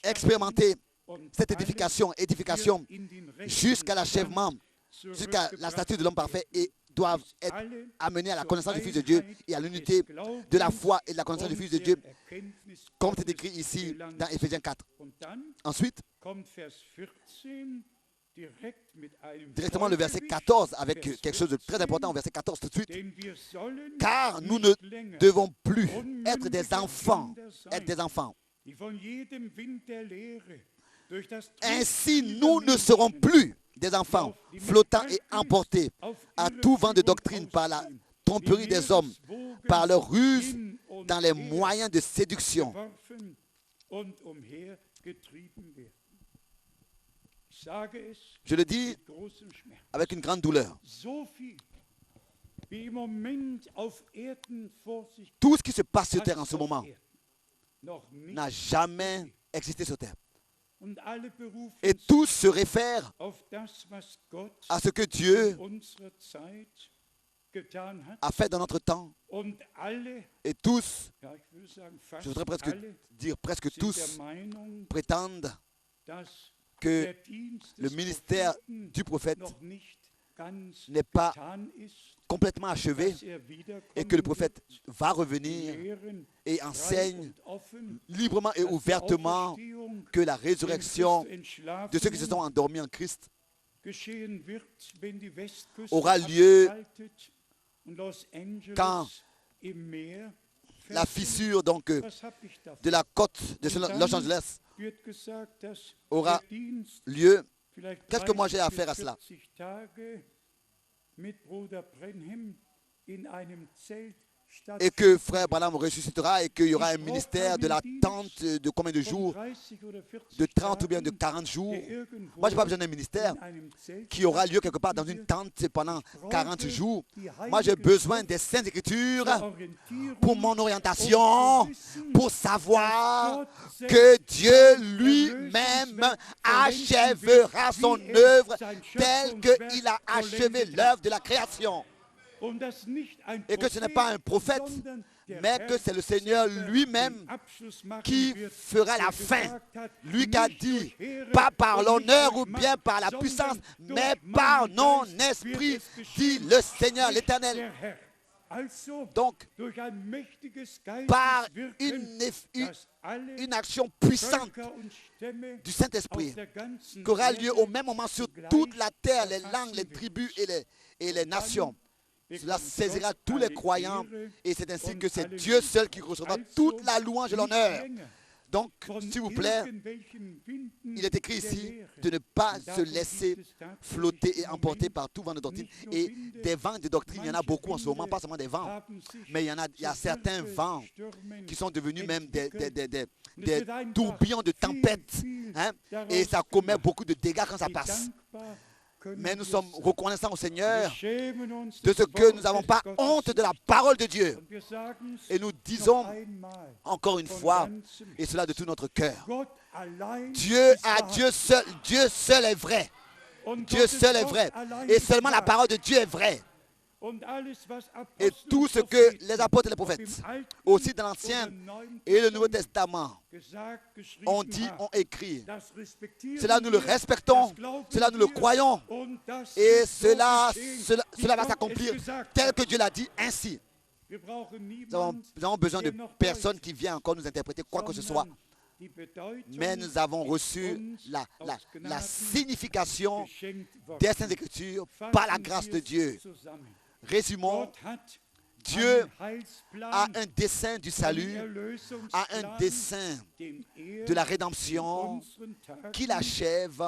expérimenter cette édification jusqu'à l'achèvement, jusqu'à la stature de l'homme parfait, et doivent être amenés à la connaissance du Fils de Dieu et à l'unité de la foi et de la connaissance du Fils de Dieu, comme c'est écrit ici dans Éphésiens 4. Ensuite, directement le verset 14 avec quelque chose de très important au verset 14 tout de suite. Car nous ne devons plus être des enfants, Ainsi, nous ne serons plus des enfants flottants et emportés à tout vent de doctrine par la tromperie des hommes, par leur ruse dans les moyens de séduction. Je le dis avec une grande douleur. Tout ce qui se passe sur terre en ce moment n'a jamais existé sur terre. Et tout se réfère à ce que Dieu a fait dans notre temps. Et tous, je voudrais presque tous, prétendent que le ministère du prophète n'est pas complètement achevé et que le prophète va revenir et enseigne librement et ouvertement que la résurrection de ceux qui se sont endormis en Christ aura lieu quand la fissure donc de la côte de Los Angeles aura lieu. Qu'est-ce que moi j'ai à faire à cela? et que Frère Branham ressuscitera et qu'il y aura un ministère de l'attente de combien de jours? De 30 ou bien de 40 jours. Moi, je n'ai pas besoin d'un ministère qui aura lieu quelque part dans une tente pendant 40 jours. Moi, j'ai besoin des Saintes Écritures pour mon orientation, pour savoir que Dieu lui-même achèvera son œuvre telle qu'il a achevé l'œuvre de la création. Et que ce n'est pas un prophète, mais que c'est le Seigneur lui-même qui fera la fin. Lui qui a dit, pas par l'honneur ou bien par la puissance, mais par mon esprit, dit le Seigneur l'Éternel. Donc, par une action puissante du Saint-Esprit, qui aura lieu au même moment sur toute la terre, les langues, les tribus et les nations. Cela saisira tous les croyants et c'est ainsi que c'est Dieu seul qui recevra toute la louange et l'honneur. Donc, s'il vous plaît, il est écrit ici de ne pas se laisser flotter et emporter par tout vent de doctrine. Et des vents de doctrine, il y en a beaucoup en ce moment, pas seulement des vents, mais il y a certains vents qui sont devenus même des tourbillons de tempête. Hein, et ça commet beaucoup de dégâts quand ça passe. Mais nous sommes reconnaissants au Seigneur de ce que nous n'avons pas honte de la parole de Dieu. Et nous disons encore une fois, et cela de tout notre cœur, Dieu seul est vrai. Dieu seul est vrai. Et seulement la parole de Dieu est vraie. Et tout ce que les apôtres et les prophètes, aussi dans l'Ancien et le Nouveau Testament, ont dit, ont écrit, cela nous le respectons, cela nous le croyons, et cela va s'accomplir tel que Dieu l'a dit ainsi. Nous avons besoin de personne qui vient encore nous interpréter quoi que ce soit. Mais nous avons reçu la signification des Saintes Écritures par la grâce de Dieu. Résumons, Dieu a un dessein du salut, a un dessein de la rédemption qu'il achève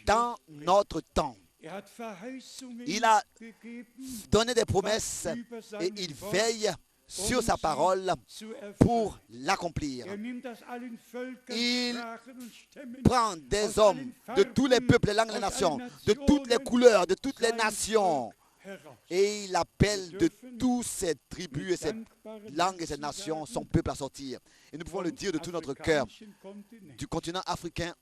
dans notre temps. Il a donné des promesses et il veille sur sa parole pour l'accomplir. Il prend des hommes de tous les peuples, les langues, les nations, de toutes les couleurs, de toutes les nations. Et il appelle de toutes ces tribus et ces langues et ces nations son peuple à sortir. Et nous pouvons le dire de tout notre cœur. Du continent africain,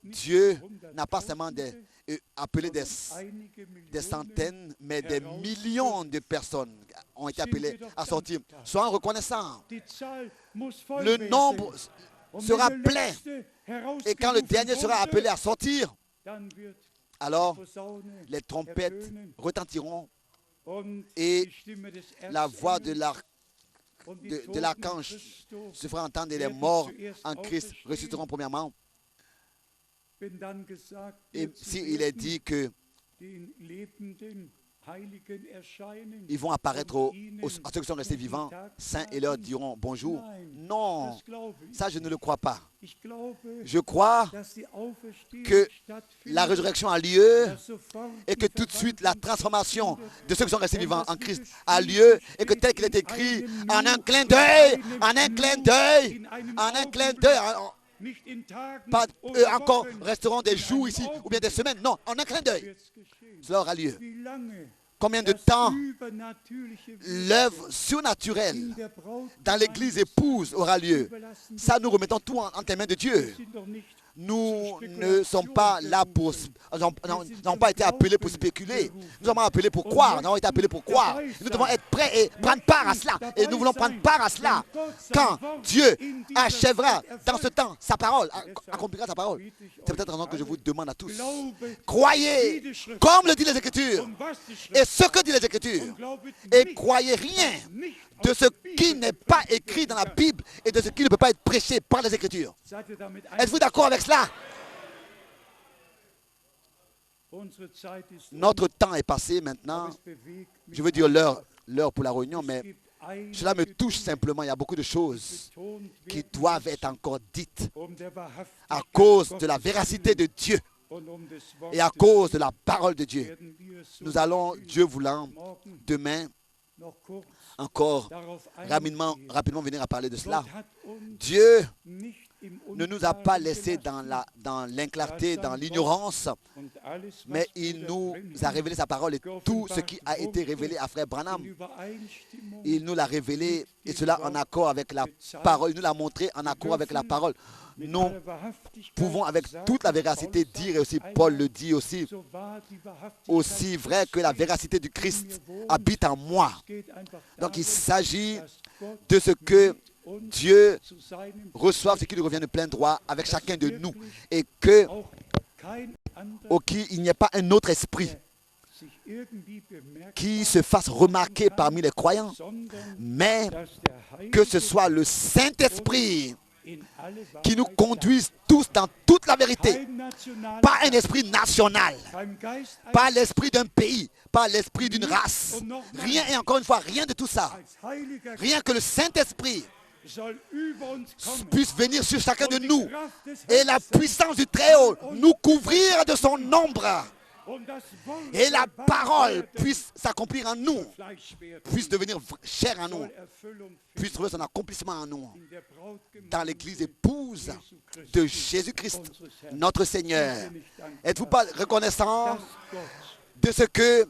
Dieu n'a pas seulement appelé des centaines, mais des millions de personnes ont été appelées à sortir. Soyons reconnaissants. Le nombre sera plein. Et quand le dernier sera appelé à sortir, alors les trompettes retentiront et la voix de l'archange se fera entendre et les morts en Christ ressusciteront premièrement. Et s'il est dit que ils vont apparaître à ceux qui sont restés vivants, saints, et leur diront bonjour. Non, ça je ne le crois pas. Je crois que la résurrection a lieu et que tout de suite la transformation de ceux qui sont restés vivants en Christ a lieu et que tel qu'il est écrit, en un clin d'œil, pas eux encore resteront des jours ici ou bien des semaines. Non, en un clin d'œil, cela aura lieu. Combien de temps l'œuvre surnaturelle dans l'église épouse aura lieu? Ça, nous remettons tout en tes mains de Dieu. Nous ne sommes pas là pour... Nous n'avons pas été appelés pour spéculer. Nous sommes appelés pour croire. Nous avons été appelés pour croire. Nous devons être prêts et prendre part à cela. Et nous voulons prendre part à cela. Quand Dieu achèvera dans ce temps sa parole, accomplira sa parole. C'est peut-être la raison que je vous demande à tous. Croyez comme le disent les Écritures. Et ce que disent les Écritures. Et croyez rien de ce qui n'est pas écrit dans la Bible et de ce qui ne peut pas être prêché par les Écritures. Êtes-vous d'accord avec cela? Notre temps est passé maintenant. Je veux dire l'heure pour la réunion, mais cela me touche simplement. Il y a beaucoup de choses qui doivent être encore dites à cause de la véracité de Dieu et à cause de la parole de Dieu. Nous allons, Dieu voulant, demain, encore rapidement venir à parler de cela. Dieu ne nous a pas laissés dans l'inclarté, dans l'ignorance, mais il nous a révélé sa parole et tout ce qui a été révélé à Frère Branham, il nous l'a révélé et cela en accord avec la parole, il nous l'a montré en accord avec la parole. Nous pouvons avec toute la véracité dire, et aussi Paul le dit aussi vrai que la véracité du Christ habite en moi. Donc il s'agit de ce que Dieu reçoive ce qui lui revient de plein droit avec chacun de nous et que il n'y ait pas un autre esprit qui se fasse remarquer parmi les croyants, mais que ce soit le Saint-Esprit qui nous conduise tous dans toute la vérité. Pas un esprit national, pas l'esprit d'un pays, pas l'esprit d'une race. Rien et encore une fois, rien de tout ça. Rien que le Saint-Esprit puisse venir sur chacun de nous et la puissance du Très-Haut nous couvrir de son ombre. Et la parole puisse s'accomplir en nous, puisse devenir chair en nous, puisse trouver son accomplissement en nous, dans l'église épouse de Jésus-Christ, notre Seigneur. Êtes-vous pas reconnaissant de ce que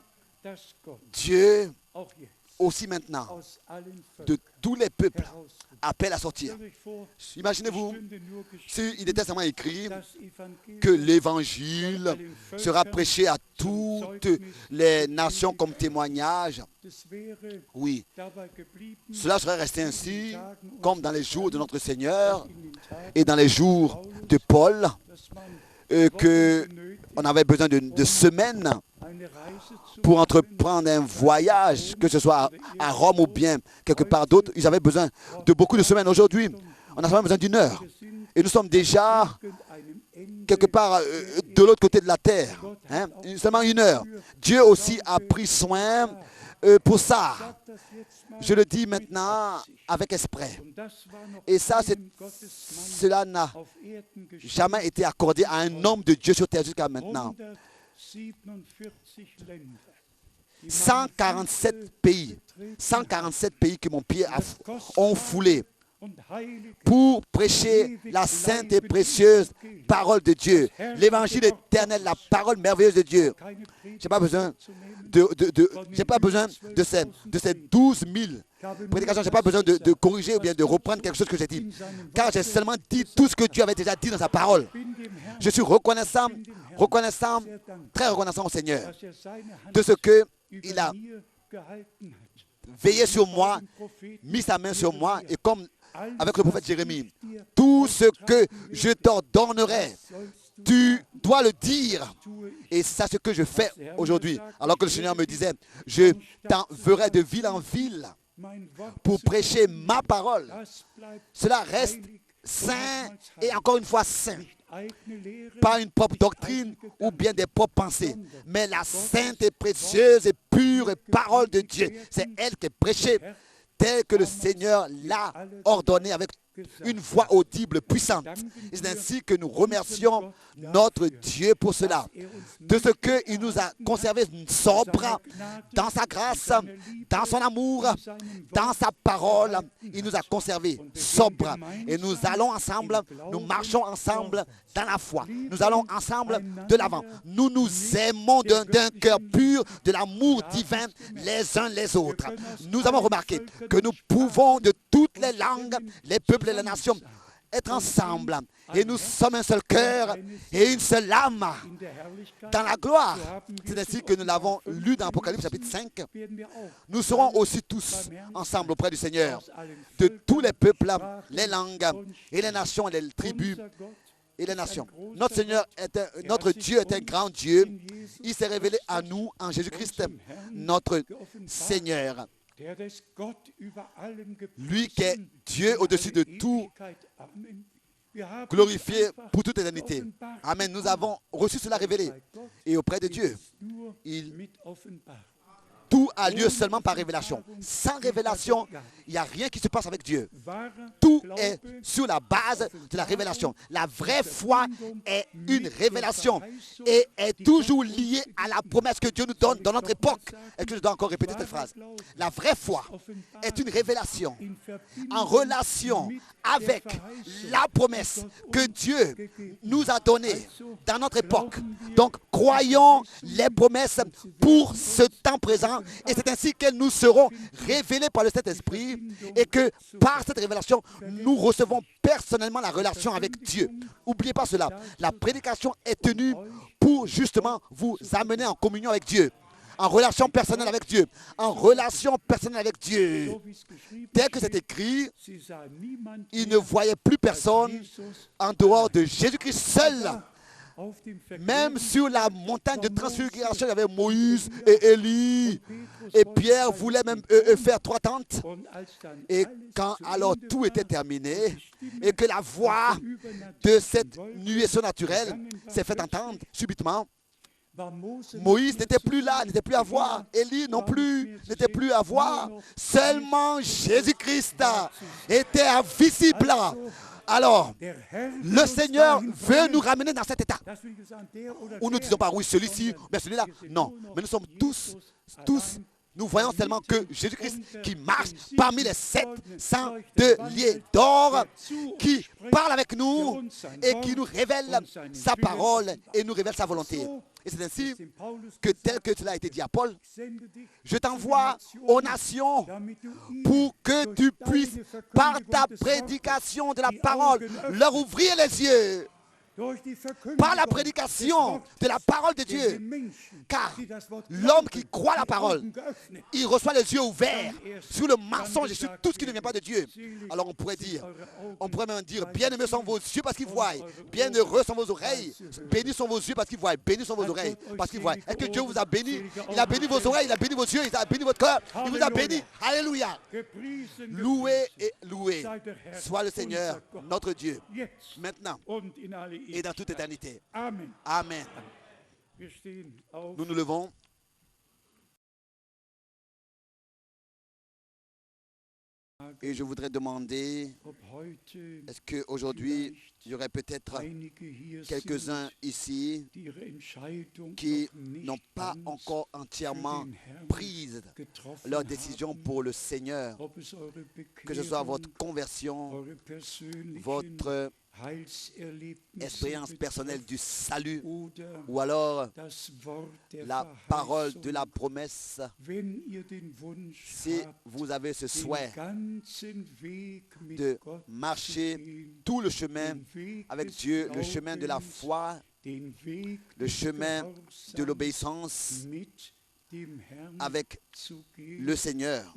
Dieu, aussi maintenant, de tous les peuples, appelle à sortir? Imaginez-vous s'il était seulement écrit que l'évangile sera prêché à toutes les nations comme témoignage. Oui, cela serait resté ainsi comme dans les jours de notre Seigneur et dans les jours de Paul, qu'on avait besoin de semaines pour entreprendre un voyage, que ce soit à Rome ou bien quelque part d'autre. Ils avaient besoin de beaucoup de semaines. Aujourd'hui, on a seulement besoin d'une heure. Et nous sommes déjà quelque part de l'autre côté de la terre. Hein? Seulement une heure. Dieu aussi a pris soin pour ça. Je le dis maintenant avec esprit. Et ça, cela n'a jamais été accordé à un homme de Dieu sur terre jusqu'à maintenant. 147 pays que mon pied ont foulé pour prêcher la sainte et précieuse parole de Dieu, l'évangile éternel, la parole merveilleuse de Dieu. Je n'ai pas besoin de ces 12 000 prédications. Je n'ai pas besoin de corriger ou bien de reprendre quelque chose que j'ai dit, car j'ai seulement dit tout ce que Dieu avait déjà dit dans sa parole. Je suis reconnaissant, très reconnaissant au Seigneur de ce qu'il a veillé sur moi, mis sa main sur moi, et comme avec le prophète Jérémie, tout ce que je t'ordonnerai, tu dois le dire. Et c'est ce que je fais aujourd'hui. Alors que le Seigneur me disait, je t'enverrai de ville en ville pour prêcher ma parole. Cela reste saint et encore une fois saint. Pas une propre doctrine ou bien des propres pensées, mais la sainte et précieuse et pure parole de Dieu. C'est elle qui est prêchée telle que le Seigneur l'a ordonné avec une voix audible, puissante. Et c'est ainsi que nous remercions notre Dieu pour cela, de ce qu'il nous a conservé sobre dans sa grâce, dans son amour, dans sa parole. Il nous a conservé sobre. Et nous allons ensemble, nous marchons ensemble dans la foi. Nous allons ensemble de l'avant. Nous nous aimons d'un cœur pur, de l'amour divin les uns les autres. Nous avons remarqué que nous pouvons de toutes les langues, les peuples et les nations être ensemble. Et nous sommes un seul cœur et une seule âme dans la gloire. C'est ainsi que nous l'avons lu dans Apocalypse chapitre 5. Nous serons aussi tous ensemble auprès du Seigneur, de tous les peuples, les langues et les nations, les tribus et les nations. Notre Seigneur notre Dieu est un grand Dieu. Il s'est révélé à nous en Jésus-Christ, notre Seigneur. Lui qui est Dieu au-dessus de tout, glorifié pour toute éternité. Amen. Nous avons reçu cela révélé. Et auprès de Dieu, tout a lieu seulement par révélation. Sans révélation, il n'y a rien qui se passe avec Dieu. Tout est sur la base de la révélation. La vraie foi est une révélation et est toujours liée à la promesse que Dieu nous donne dans notre époque. Est-ce que je dois encore répéter cette phrase? La vraie foi est une révélation en relation avec la promesse que Dieu nous a donnée dans notre époque. Donc, croyons les promesses pour ce temps présent et c'est ainsi qu'elles nous seront révélées par le Saint-Esprit et que par cette révélation, nous recevons personnellement la relation avec Dieu. N'oubliez pas cela. La prédication est tenue pour justement vous amener en communion avec Dieu. En relation personnelle avec Dieu. En relation personnelle avec Dieu. Tel que c'est écrit, il ne voyait plus personne en dehors de Jésus-Christ seul. Même sur la montagne de transfiguration, il y avait Moïse et Élie. Et Pierre voulait même faire 3 tentes. Et quand alors tout était terminé et que la voix de cette nuée surnaturelle s'est fait entendre subitement, Moïse n'était plus là, n'était plus à voir. Élie non plus, n'était plus à voir. Seulement Jésus-Christ était visible. Alors, le Seigneur veut nous ramener dans cet état. Où nous ne disons pas, oui, celui-ci, mais celui-là. Non, mais nous sommes tous, nous voyons seulement que Jésus-Christ qui marche parmi les 700 liers d'or, qui parle avec nous et qui nous révèle sa parole et nous révèle sa volonté. Et c'est ainsi que tel que cela a été dit à Paul, je t'envoie aux nations pour que tu puisses, par ta prédication de la parole, leur ouvrir les yeux. Par la prédication de la parole de Dieu. Car l'homme qui croit la parole, il reçoit les yeux ouverts sur le mensonge et sur tout ce qui ne vient pas de Dieu. Alors on pourrait même dire, bienheureux sont vos yeux parce qu'ils voient, bienheureux sont vos oreilles, bénis sont vos yeux parce qu'ils voient, bénis sont vos oreilles parce qu'ils voient. Est-ce que Dieu vous a béni? Il a béni vos oreilles, il a béni vos yeux, il a béni votre cœur, il vous a béni. Alléluia. Loué et loué soit le Seigneur, notre Dieu, maintenant et dans toute éternité. Amen. Amen. Nous nous levons. Et je voudrais demander, est-ce qu'aujourd'hui, il y aurait peut-être quelques-uns ici qui n'ont pas encore entièrement pris leur décision pour le Seigneur, que ce soit votre conversion, votre expérience personnelle du salut ou alors la parole de la promesse. Si vous avez ce souhait de marcher tout le chemin avec Dieu, le chemin de la foi, le chemin de l'obéissance avec le Seigneur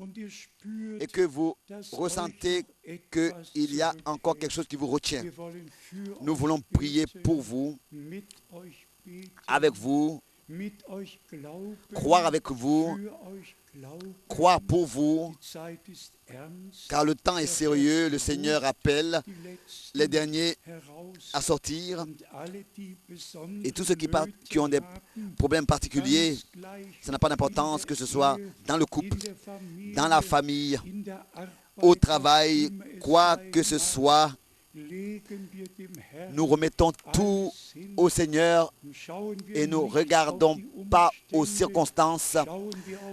et que vous ressentez qu'il y a encore quelque chose qui vous retient, nous voulons prier pour vous, avec vous, croire avec vous, croire pour vous, car le temps est sérieux. Le Seigneur appelle les derniers à sortir et tous ceux qui ont des problèmes particuliers, ça n'a pas d'importance, que ce soit dans le couple, dans la famille, au travail, quoi que ce soit. Nous remettons tout au Seigneur et nous ne regardons pas aux circonstances,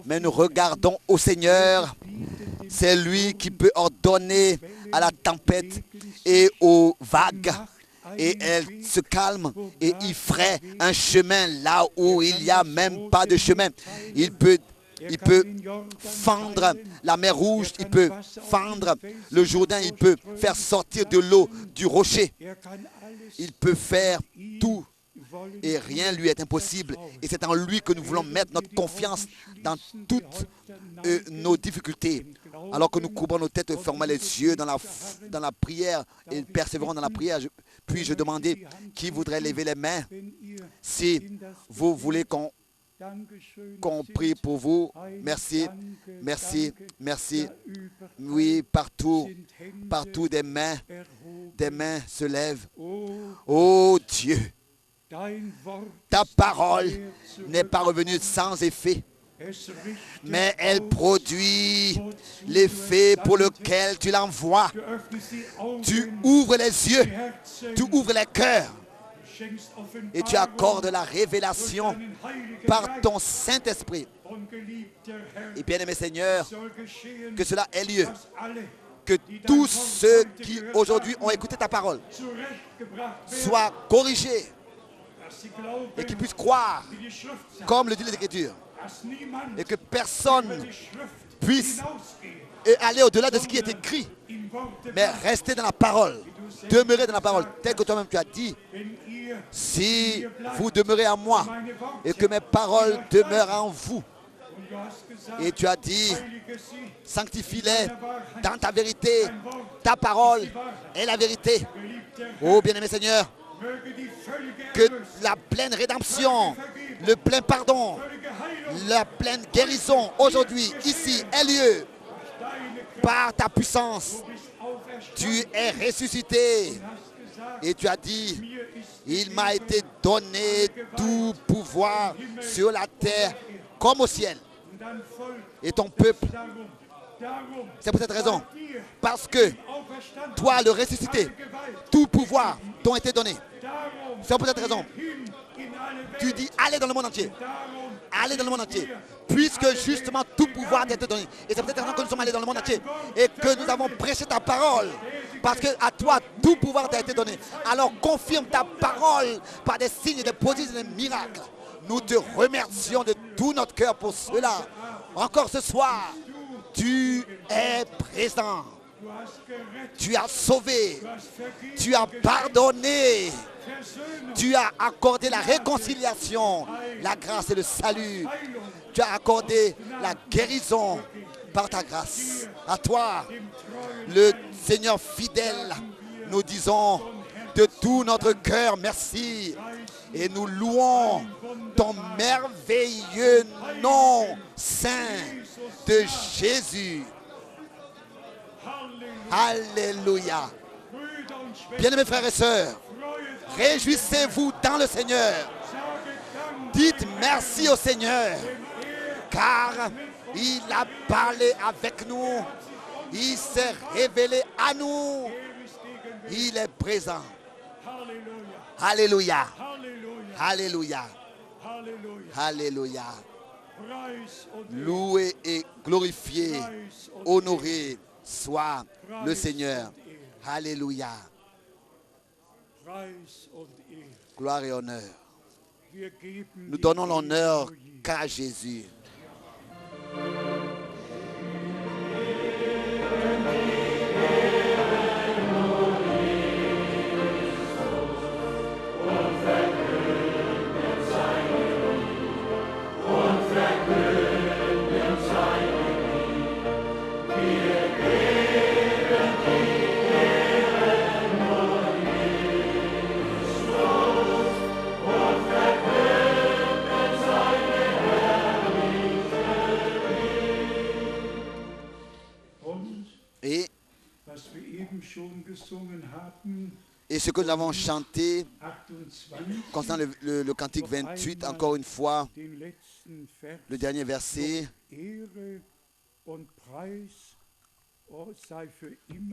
mais nous regardons au Seigneur. C'est lui qui peut ordonner à la tempête et aux vagues et elles se calment et il ferait un chemin là où il n'y a même pas de chemin. Il peut fendre la mer Rouge, il peut fendre le Jourdain, il peut faire sortir de l'eau du rocher. Il peut faire tout et rien lui est impossible. Et c'est en lui que nous voulons mettre notre confiance dans toutes nos difficultés. Alors que nous couvrons nos têtes et fermons les yeux dans la prière et persévérons dans la prière, puis-je demander qui voudrait lever les mains si vous voulez qu'on prie pour vous. Merci, merci, merci. Oui, partout des mains se lèvent. Oh Dieu, ta parole n'est pas revenue sans effet. mais elle produit l'effet pour lequel tu l'envoies. Tu ouvres les yeux, tu ouvres les cœurs et tu accordes la révélation par ton Saint-Esprit. Et bien-aimé Seigneur, que cela ait lieu. Que tous ceux qui aujourd'hui ont écouté ta parole soient corrigés et qu'ils puissent croire comme le dit l'Écriture. Et que personne puisse aller au-delà de ce qui est écrit, mais rester dans la parole, demeurer dans la parole, tel que toi-même tu as dit. Si vous demeurez en moi et que mes paroles demeurent en vous, et tu as dit, sanctifie-les dans ta vérité, ta parole est la vérité. Oh bien-aimé Seigneur, que la pleine rédemption, le plein pardon, la pleine guérison aujourd'hui, ici, ait lieu par ta puissance. Tu es ressuscité et tu as dit, il m'a été donné tout pouvoir sur la terre comme au ciel. Et ton peuple, c'est pour cette raison, parce que toi, le ressuscité, tout pouvoir t'ont été donné. C'est pour cette raison, tu dis, allez dans le monde entier. Allez dans le monde entier. Puisque justement tout pouvoir t'a été donné. Et c'est pour cette raison que nous sommes allés dans le monde entier. Et que nous avons prêché ta parole. Parce qu'à toi, tout pouvoir t'a été donné. Alors confirme ta parole par des signes, des prodiges et des miracles. Nous te remercions de tout notre cœur pour cela. Encore ce soir, tu es présent. Tu as sauvé. Tu as pardonné. Tu as accordé la réconciliation, la grâce et le salut. Tu as accordé la guérison par ta grâce. À toi, le Seigneur fidèle, nous disons de tout notre cœur merci. Et nous louons ton merveilleux nom saint de Jésus. Alléluia. Bien-aimés frères et sœurs, réjouissez-vous dans le Seigneur. Dites merci au Seigneur, car il a parlé avec nous. Il s'est révélé à nous. Il est présent. Alléluia. Alléluia. Alléluia. Loué et glorifié, honoré soit le Seigneur. Alléluia. Gloire et honneur. Nous donnons l'honneur qu'à Jésus. Et ce que nous avons chanté concernant le cantique 28, encore une fois, le dernier verset.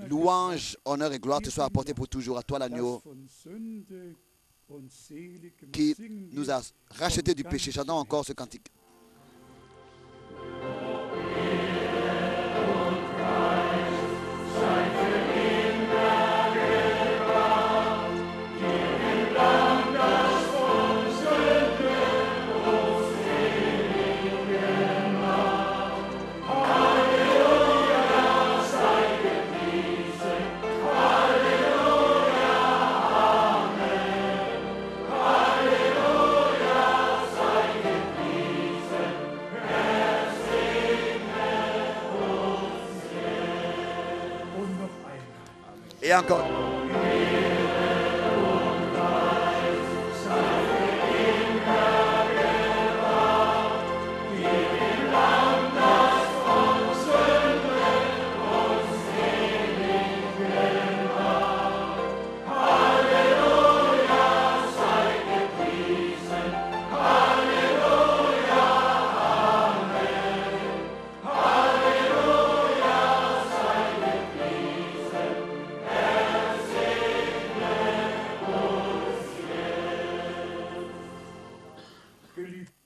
Louange, honneur et gloire te soient apportés pour toujours à toi l'agneau qui nous a rachetés du péché. Chantons encore ce cantique. Et encore.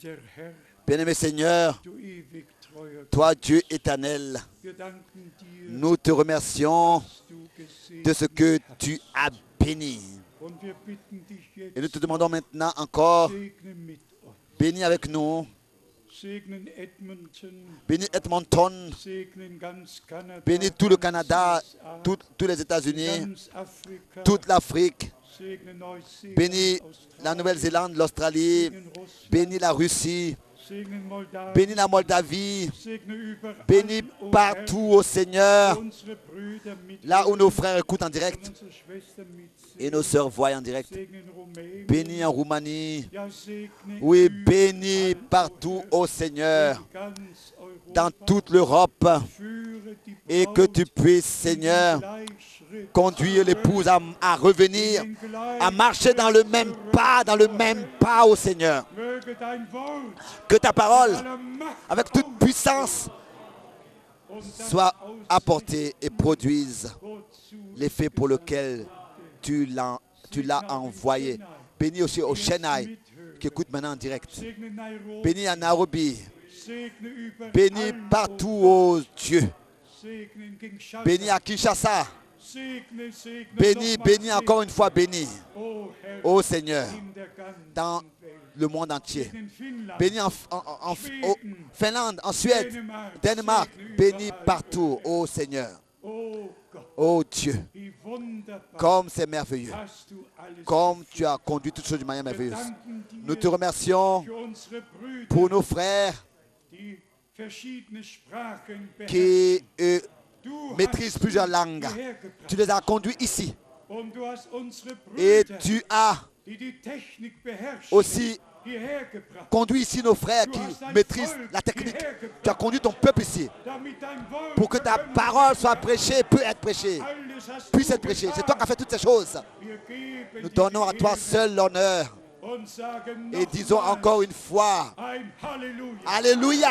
Der Herr, Bien-aimé Seigneur, du ewig treuer Gott, toi Dieu éternel, wir danken dir, nous te remercions dass du gesegnet de ce que hast. tu as béni. Und wir bitten dich Et nous jetzt, te demandons maintenant encore, segne mit uns. bénis avec nous, Segnen Edmonton, bénis Edmonton, segnen ganz Kanada, bénis tout le ganz Canada, USA, tous les États-Unis, ganz Afrika, toute l'Afrique, segne Neuseeland, bénis Australien, la Nouvelle-Zélande, l'Australie, segnen Russland, bénis la Russie, segnen Moldawien, bénis la Moldavie, segne überall, bénis o partout, Herr, ô Seigneur, unsere Brüder mit là où nos frères écoutent en direct unsere Schwestern mit et nos sœurs voient en direct. segnen Rumänien, Bénis en Roumanie, ja, segne oui, überall, bénis o partout, Herr, ô Seigneur, in ganz Europa, dans toute l'Europe, führe die et que Braut tu puisses, in den Seigneur, Gleichschritt, conduire l'épouse à revenir, in den à marcher dans le même pas, ô Seigneur. Möge dein Wort Que ta parole, aller Macht avec toute puissance, und das soit apportée et produise wozu l'effet pour lequel tu l'as envoyé. Bénis aussi au Chennai, qui écoute maintenant en direct. segne Nairobi, Bénis à Nairobi. segne überall, Bénis partout, ô Dieu. segne in Kinshasa, Bénis à Kinshasa. segne Bénis, nochmal, bénis encore une fois, bénis, o Herr, ô Seigneur, in der ganzen dans Welt. le monde entier. Segne in Finnland, Bénis en Finlande, en Suède, Danemark. Bénis partout, ô Seigneur, o Gott, ô Dieu. wie wunderbar Comme c'est merveilleux, hast du alles comme tu as conduit toutes choses d'une manière merveilleuse. danken dir Nous te remercions für unsere Brüder, pour nos frères die verschiedene Sprachen qui beherrschen. Du maîtrisent hast plusieurs sie langues. hierher gebracht. Tu les as conduits ici Und du hast unsere et Brüder, tu as die die Technik beherrschen, aussi hierher gebracht, conduit ici nos frères qui maîtrisent la technique. Tu as conduit ton peuple ici damit dein Wort pour que ta verkündigt parole soit prêchée, peut être prêchée, Alles hast puisse du être prêchée. C'est getan. toi qui as fait toutes ces choses. Wir geben Nous dir donnons à die toi Ehre seul l'honneur und sagen et disons nochmals encore une fois, ein Halleluja. Alléluia.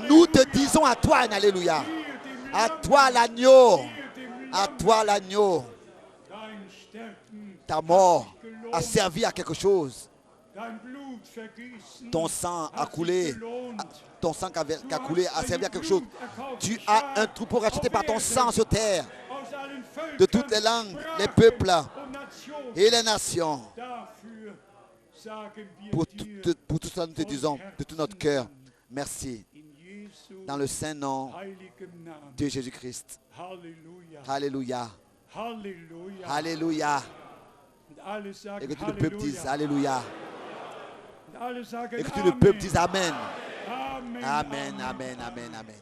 Nous te disons à toi un Alléluia. Dir dem À Lamm, toi l'agneau, dir dem à Lamm, toi l'agneau. dein Sterben Ta mort hat sich gelohnt, a servi à quelque chose. dein Blut vergießen Ton sang a hat sich coulé. gelohnt. Ton sang qui a coulé a servi à quelque chose. Tu Tu as un troupeau racheté par ton sang sur terre, de toutes les langues, les peuples et les nations. Pour tout cela, nous te disons de tout notre cœur, merci. Dans le saint nom de Jésus-Christ. Alléluia. Alléluia. Et que tout le peuple dise Alléluia. Et que tout le peuple dise Amen. Amen, amen, amen, amen.